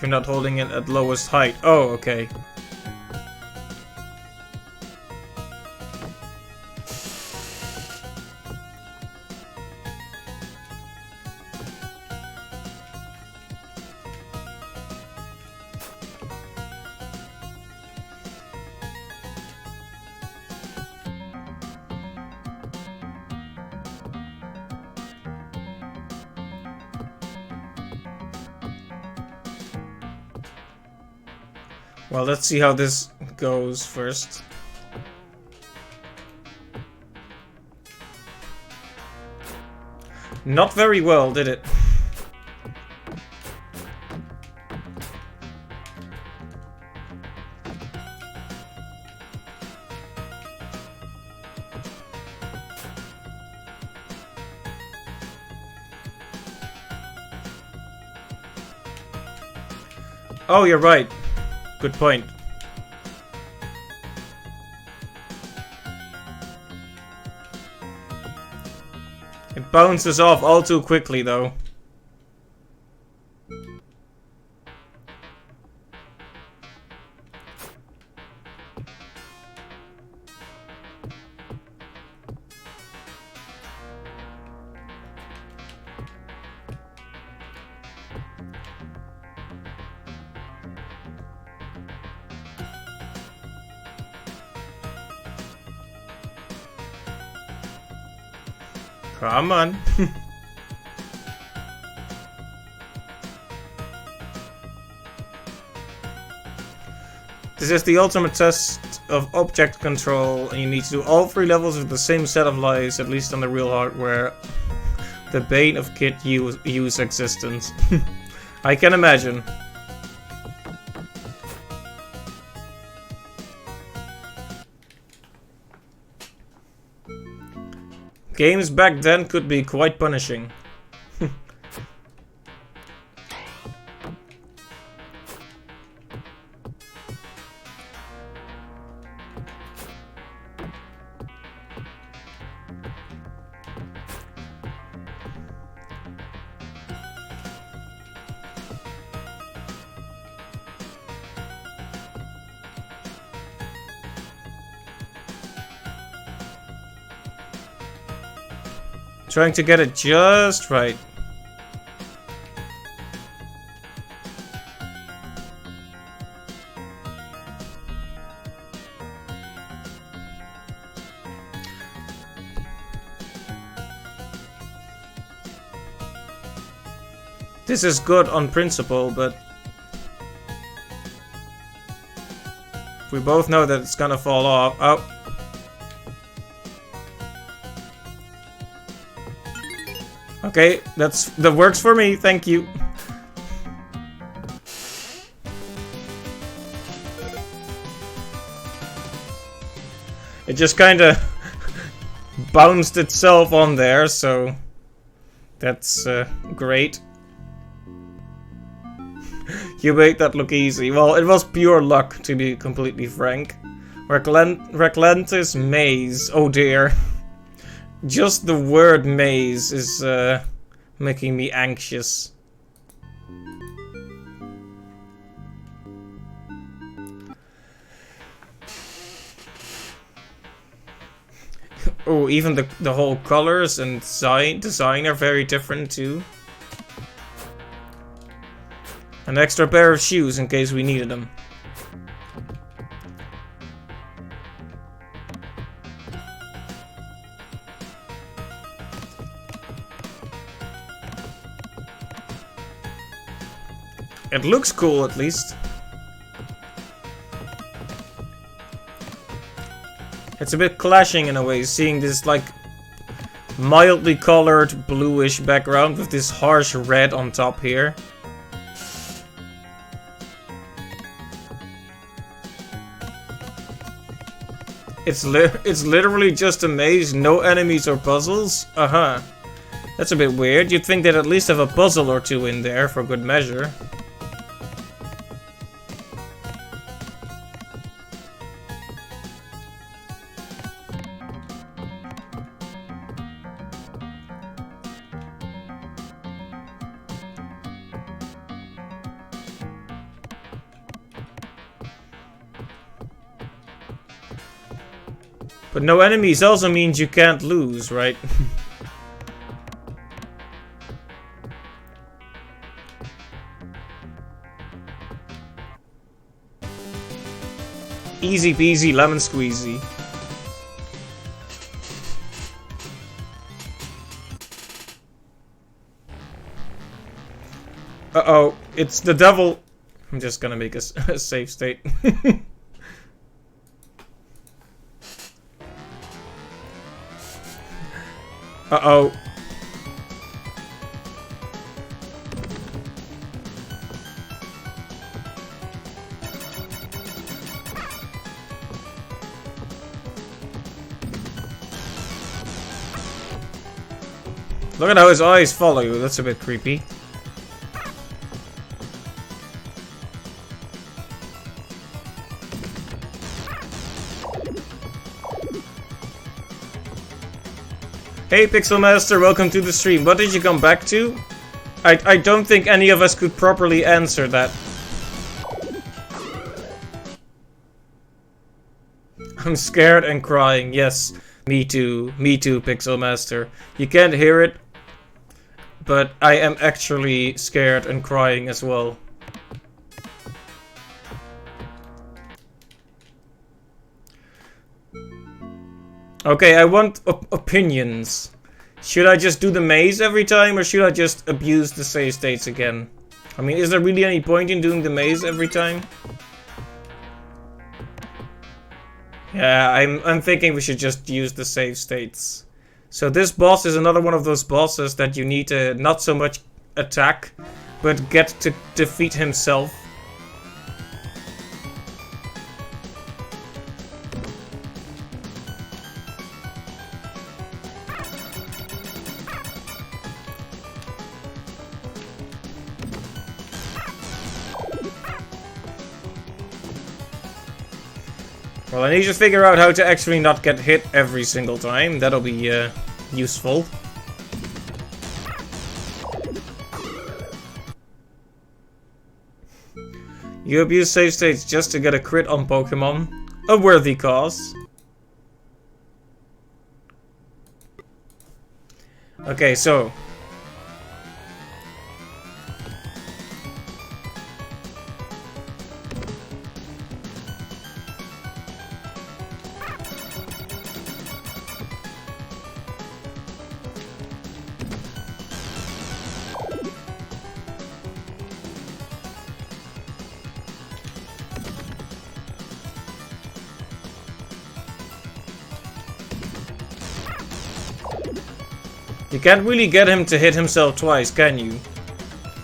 not holding it at lowest height. Oh, okay. Well, let's see how this goes first. Not very well, did it? Oh, you're right. Good point. It bounces off all too quickly, though. Come on. This is the ultimate test of object control, and you need to do all 3 levels with the same set of lives, at least on the real hardware. The bane of Kid U's existence. I can imagine. Games back then could be quite punishing. Trying to get it just right. This is good on principle, but we both know that it's gonna fall off. Oh. Okay, that works for me, thank you. It just kinda bounced itself on there, so that's great. You made that look easy. Well, it was pure luck, to be completely frank. Reclantis Maze, oh dear. Just the word maze is making me anxious. Oh, even the whole colors and design are very different too. An extra pair of shoes in case we needed them. It looks cool, at least. It's a bit clashing in a way, seeing this, like, mildly colored bluish background with this harsh red on top here. It's literally just a maze, no enemies or puzzles? Uh-huh. That's a bit weird. You'd think they'd at least have a puzzle or two in there for good measure. But no enemies also means you can't lose, right? Easy peasy lemon squeezy. Uh-oh, it's the devil. I'm just gonna make a save state. Uh-oh. Look at how his eyes follow you, that's a bit creepy. Hey Pixel Master, welcome to the stream. What did you come back to? I don't think any of us could properly answer that. I'm scared and crying. Yes, me too, Pixel Master. You can't hear it, but I am actually scared and crying as well. Okay, I want opinions. Should I just do the maze every time, or should I just abuse the save states again? I mean, is there really any point in doing the maze every time? Yeah, I'm thinking we should just use the save states. So this boss is another one of those bosses that you need to not so much attack, but get to defeat himself. Well, I need to figure out how to actually not get hit every single time. That'll be useful. You abuse save states just to get a crit on Pokemon. A worthy cause. Okay, so... You can't really get him to hit himself twice, can you?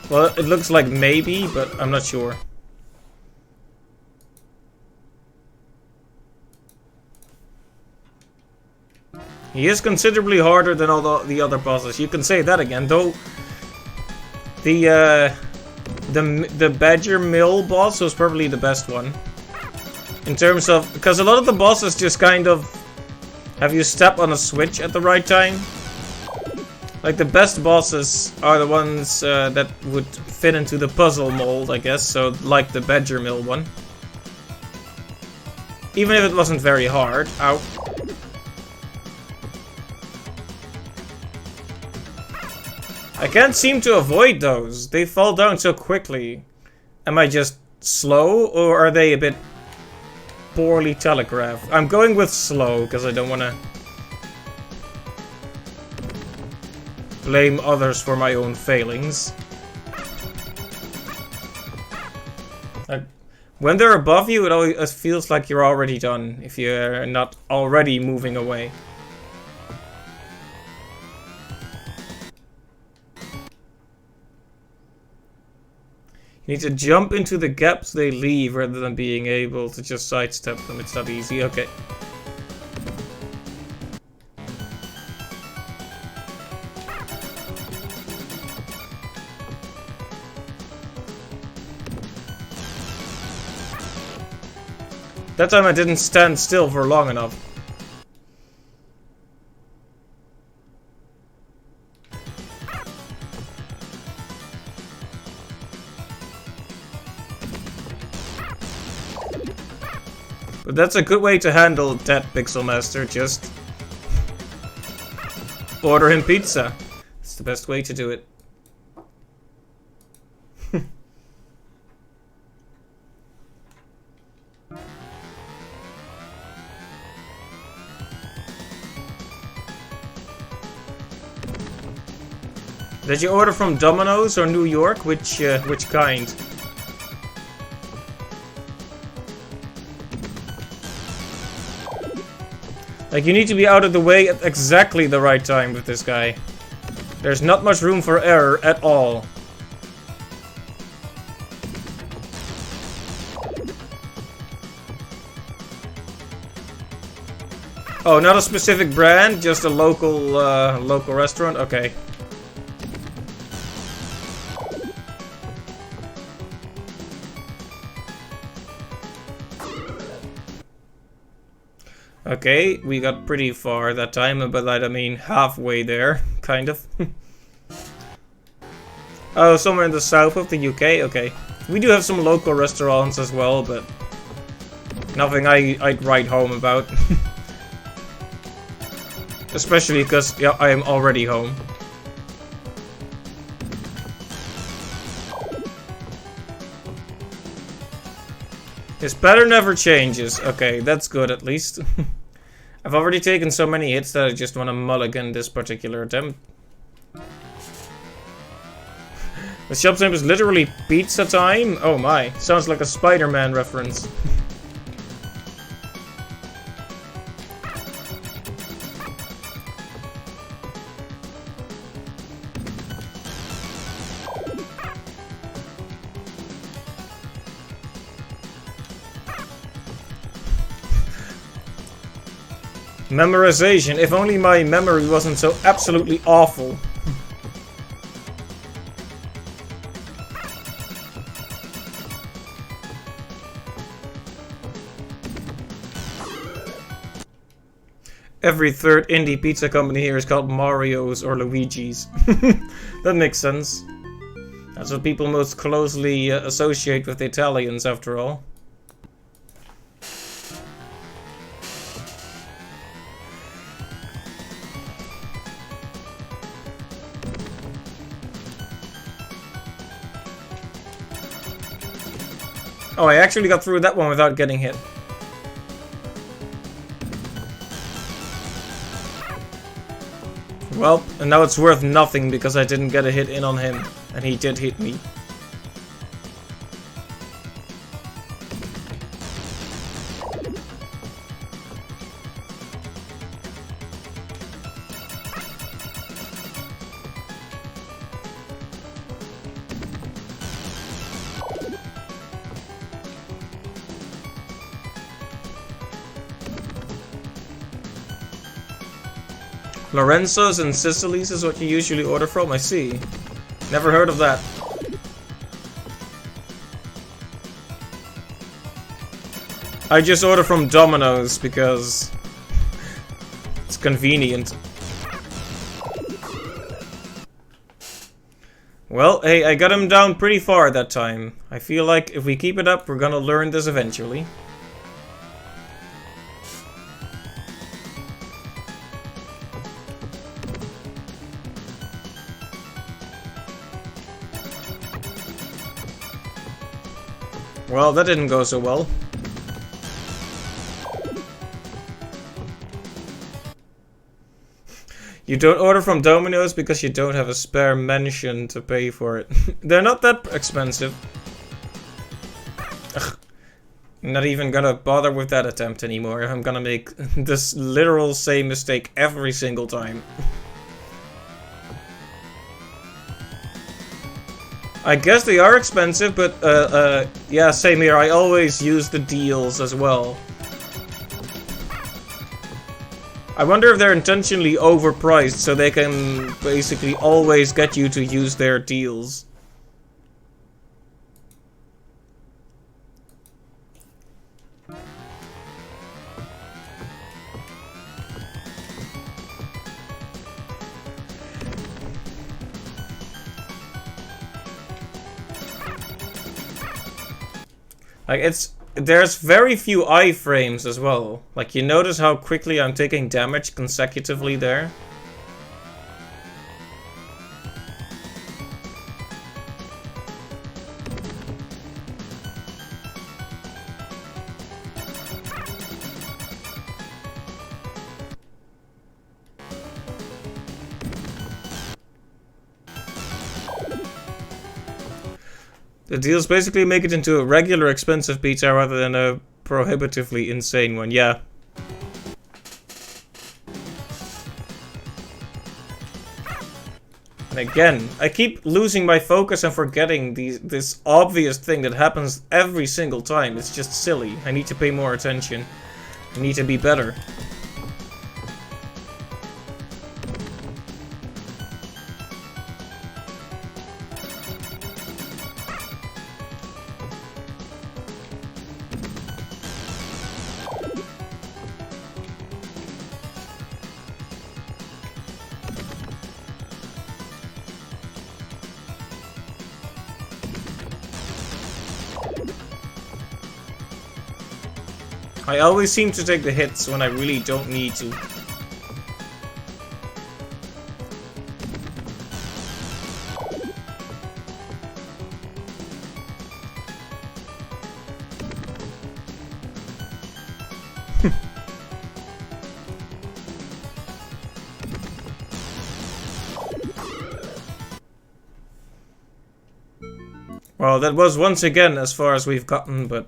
Well, it looks like maybe, but I'm not sure. He is considerably harder than all the other bosses. You can say that again, though. The Badger Mill boss was probably the best one. In terms of... Because a lot of the bosses just kind of... have you step on a switch at the right time. Like, the best bosses are the ones that would fit into the puzzle mold, I guess. So, like the Badger Mill one. Even if it wasn't very hard. Ow. I can't seem to avoid those. They fall down so quickly. Am I just slow, or are they a bit poorly telegraphed? I'm going with slow, because I don't want to blame others for my own failings. When they're above you, it always feels like you're already done, if you're not already moving away. You need to jump into the gaps they leave rather than being able to just sidestep them. It's not easy. Okay. That time I didn't stand still for long enough. But that's a good way to handle that, Pixel Master. Just order him pizza. It's the best way to do it. Did you order from Domino's or New York? Which kind? Like, you need to be out of the way at exactly the right time with this guy. There's not much room for error at all. Oh, not a specific brand, just a local restaurant? Okay. Okay, we got pretty far that time, but by that I mean halfway there, kind of. Oh, somewhere in the south of the UK? Okay. We do have some local restaurants as well, but nothing I'd write home about. Especially because, yeah, I am already home. His pattern never changes. Okay, that's good at least. I've already taken so many hits that I just want to mulligan this particular attempt. The shop's name is literally Pizza Time? Oh my, sounds like a Spider-Man reference. Memorization. If only my memory wasn't so absolutely awful. Every third indie pizza company here is called Mario's or Luigi's. That makes sense. That's what people most closely associate with the Italians, after all. Oh, I actually got through that one without getting hit. Well, and now it's worth nothing because I didn't get a hit in on him, and he did hit me. Lorenzo's and Sicily's is what you usually order from, I see. Never heard of that. I just order from Domino's because it's convenient. Well, hey, I got him down pretty far that time. I feel like if we keep it up, we're gonna learn this eventually. Well, that didn't go so well. You don't order from Domino's because you don't have a spare mention to pay for it. They're not that expensive. Ugh. I'm not even gonna bother with that attempt anymore. I'm gonna make this literal same mistake every single time. I guess they are expensive, but yeah, same here. I always use the deals as well. I wonder if they're intentionally overpriced so they can basically always get you to use their deals. Like, it's there's very few iframes as well. Like, you notice how quickly I'm taking damage consecutively there? The deals basically make it into a regular expensive pizza rather than a prohibitively insane one, yeah. And again, I keep losing my focus and forgetting this obvious thing that happens every single time. It's just silly. I need to pay more attention. I need to be better. I always seem to take the hits when I really don't need to. Well, that was once again as far as we've gotten, but...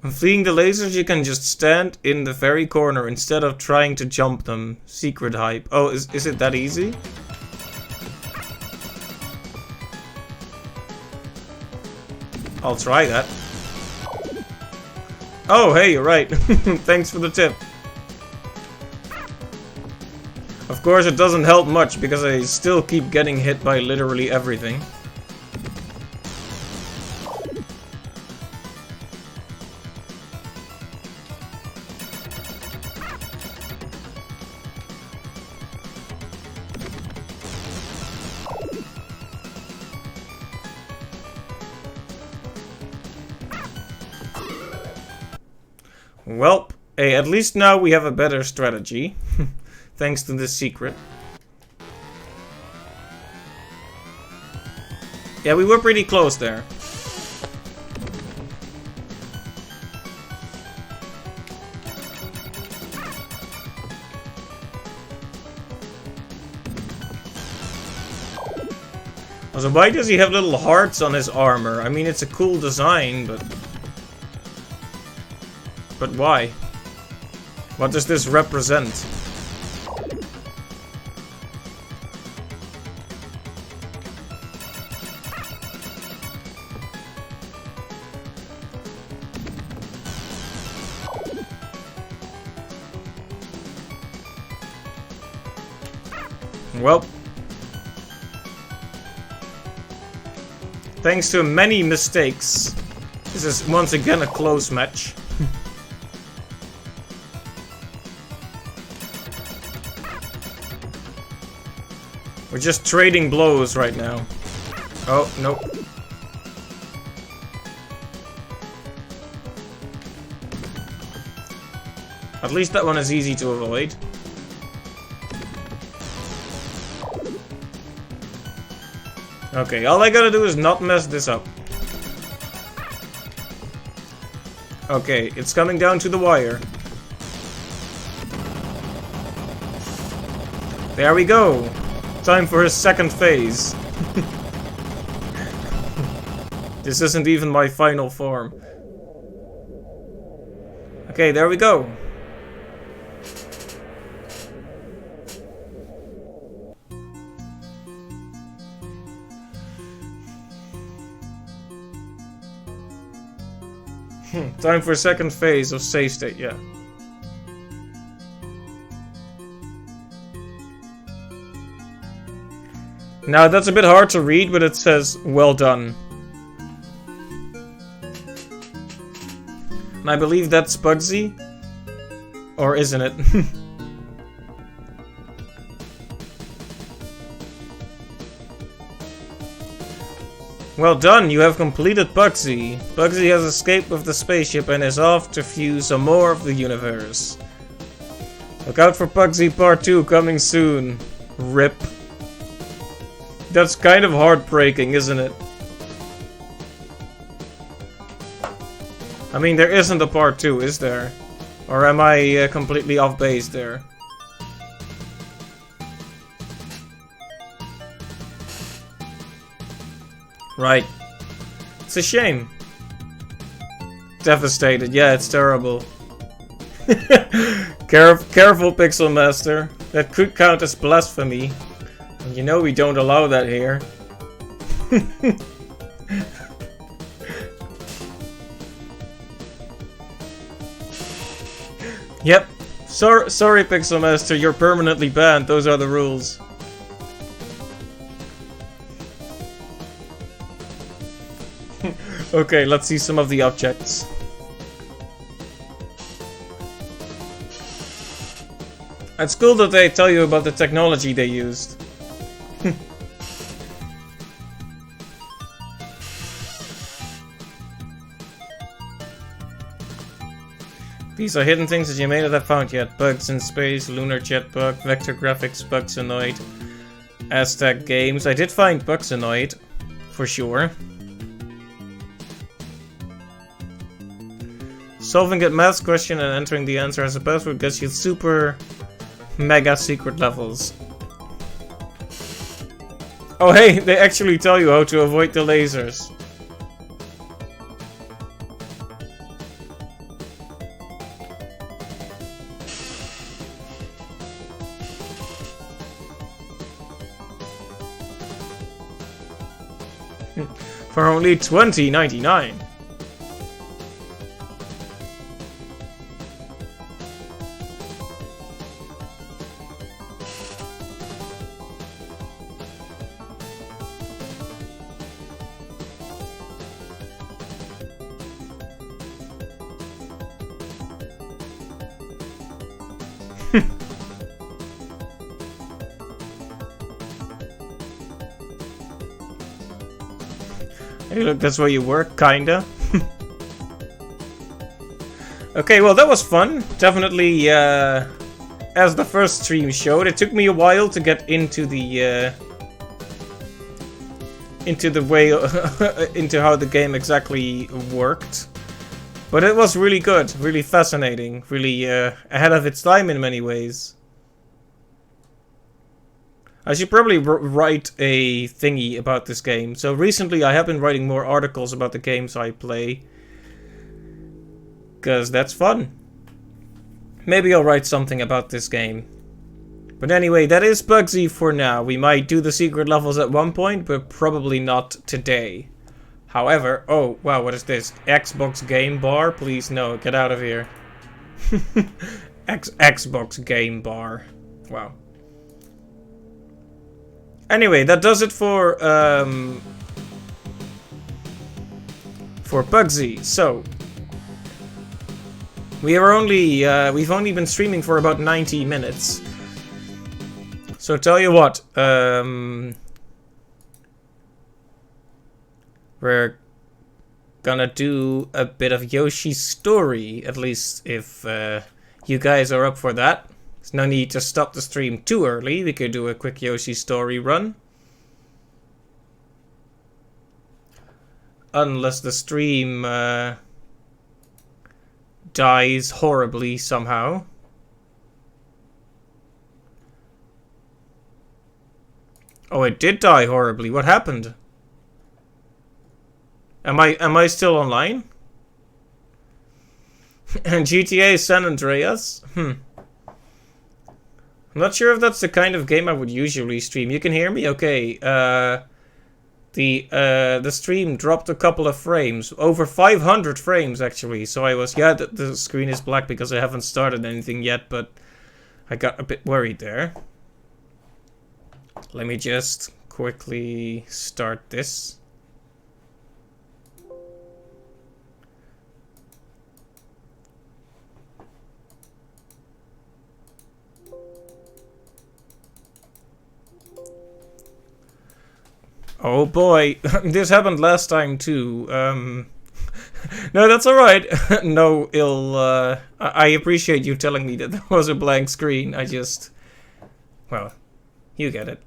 When fleeing the lasers, you can just stand in the very corner instead of trying to jump them. Secret hype. Oh, is it that easy? I'll try that. Oh, hey, you're right. Thanks for the tip. Of course, it doesn't help much because I still keep getting hit by literally everything. Well, hey, at least now we have a better strategy. Thanks to this secret. Yeah, we were pretty close there. Also, why does he have little hearts on his armor? I mean, it's a cool design, but... But why? What does this represent? Well, thanks to many mistakes, this is once again a close match. We're just trading blows right now. Oh, nope. At least that one is easy to avoid. Okay, all I gotta do is not mess this up. Okay, it's coming down to the wire. There we go. Time for his second phase. This isn't even my final form. Okay, there we go. Time for second phase of save state, yeah. Now that's a bit hard to read, but it says, well done. And I believe that's Puggsy. Or isn't it? Well done, you have completed Puggsy. Puggsy has escaped with the spaceship and is off to view some more of the universe. Look out for Puggsy Part 2 coming soon. RIP. That's kind of heartbreaking, isn't it? I mean, there isn't a Part 2, is there? Or am I completely off base there? Right. It's a shame. Devastated. Yeah, it's terrible. Careful, Pixel Master. That could count as blasphemy. And you know we don't allow that here. Yep. Sorry, Pixel Master. You're permanently banned. Those are the rules. Okay, let's see some of the objects. It's cool that they tell you about the technology they used. These are hidden things that you may not have found yet. Bugs in space, lunar jet bug, vector graphics, Bugsanoid, Aztec games. I did find Bugsanoid, for sure. Solving a math question and entering the answer as a password gets you super mega secret levels. Oh hey, they actually tell you how to avoid the lasers. For only $20.99. Hey look, that's where you work, kinda. Okay, well that was fun. Definitely, as the first stream showed, it took me a while to get into the way, into how the game exactly worked. But it was really good, really fascinating, really ahead of its time in many ways. I should probably write a thingy about this game. So recently I have been writing more articles about the games I play. Because that's fun. Maybe I'll write something about this game. But anyway, that is Puggsy for now. We might do the secret levels at one point, but probably not today. However, oh wow, what is this? Xbox Game Bar? Please no, get out of here. Xbox Game Bar. Wow. Anyway, that does it for Puggsy. So we've only been streaming for about 90 minutes. So tell you what, we're gonna do a bit of Yoshi's Story, at least if you guys are up for that. There's no need to stop the stream too early. We could do a quick Yoshi Story run. Unless the stream dies horribly somehow. Oh, it did die horribly. What happened? Am I still online? And GTA San Andreas? I'm not sure if that's the kind of game I would usually stream. You can hear me? Okay. the stream dropped a couple of frames, over 500 frames actually. So I was, yeah, the screen is black because I haven't started anything yet, but I got a bit worried there. Let me just quickly start this. Oh boy, this happened last time too. No, that's alright. No ill, I appreciate you telling me that there was a blank screen. I just... Well, you get it.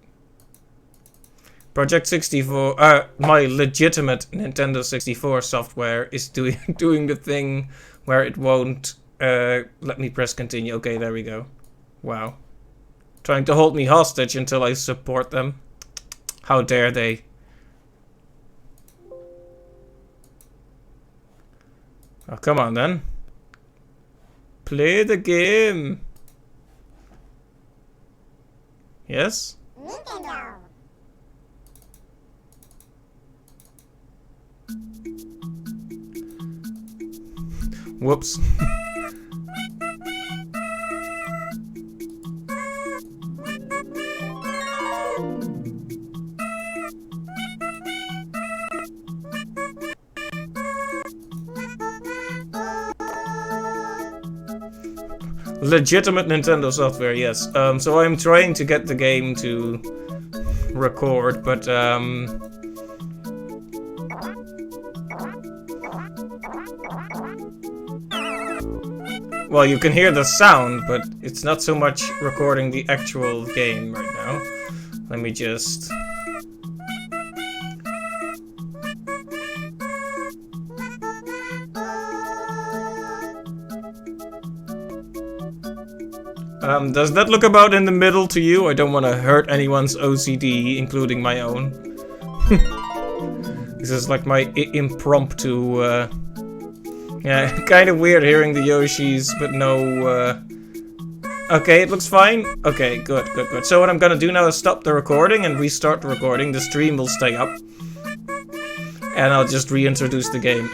Project 64, my legitimate Nintendo 64 software is doing the thing where it won't, let me press continue. Okay, there we go. Wow. Trying to hold me hostage until I support them. How dare they? Oh, come on then. Play the game. Yes? Nintendo. Whoops. Legitimate Nintendo software, yes. So I'm trying to get the game to record, but well, you can hear the sound, but it's not so much recording the actual game right now. Let me just... does that look about in the middle to you? I don't want to hurt anyone's OCD, including my own. This is like my impromptu, yeah, kind of weird hearing the Yoshis, but no, okay, it looks fine. Okay, good, good, good. So what I'm gonna do now is stop the recording and restart the recording. The stream will stay up. And I'll just reintroduce the game.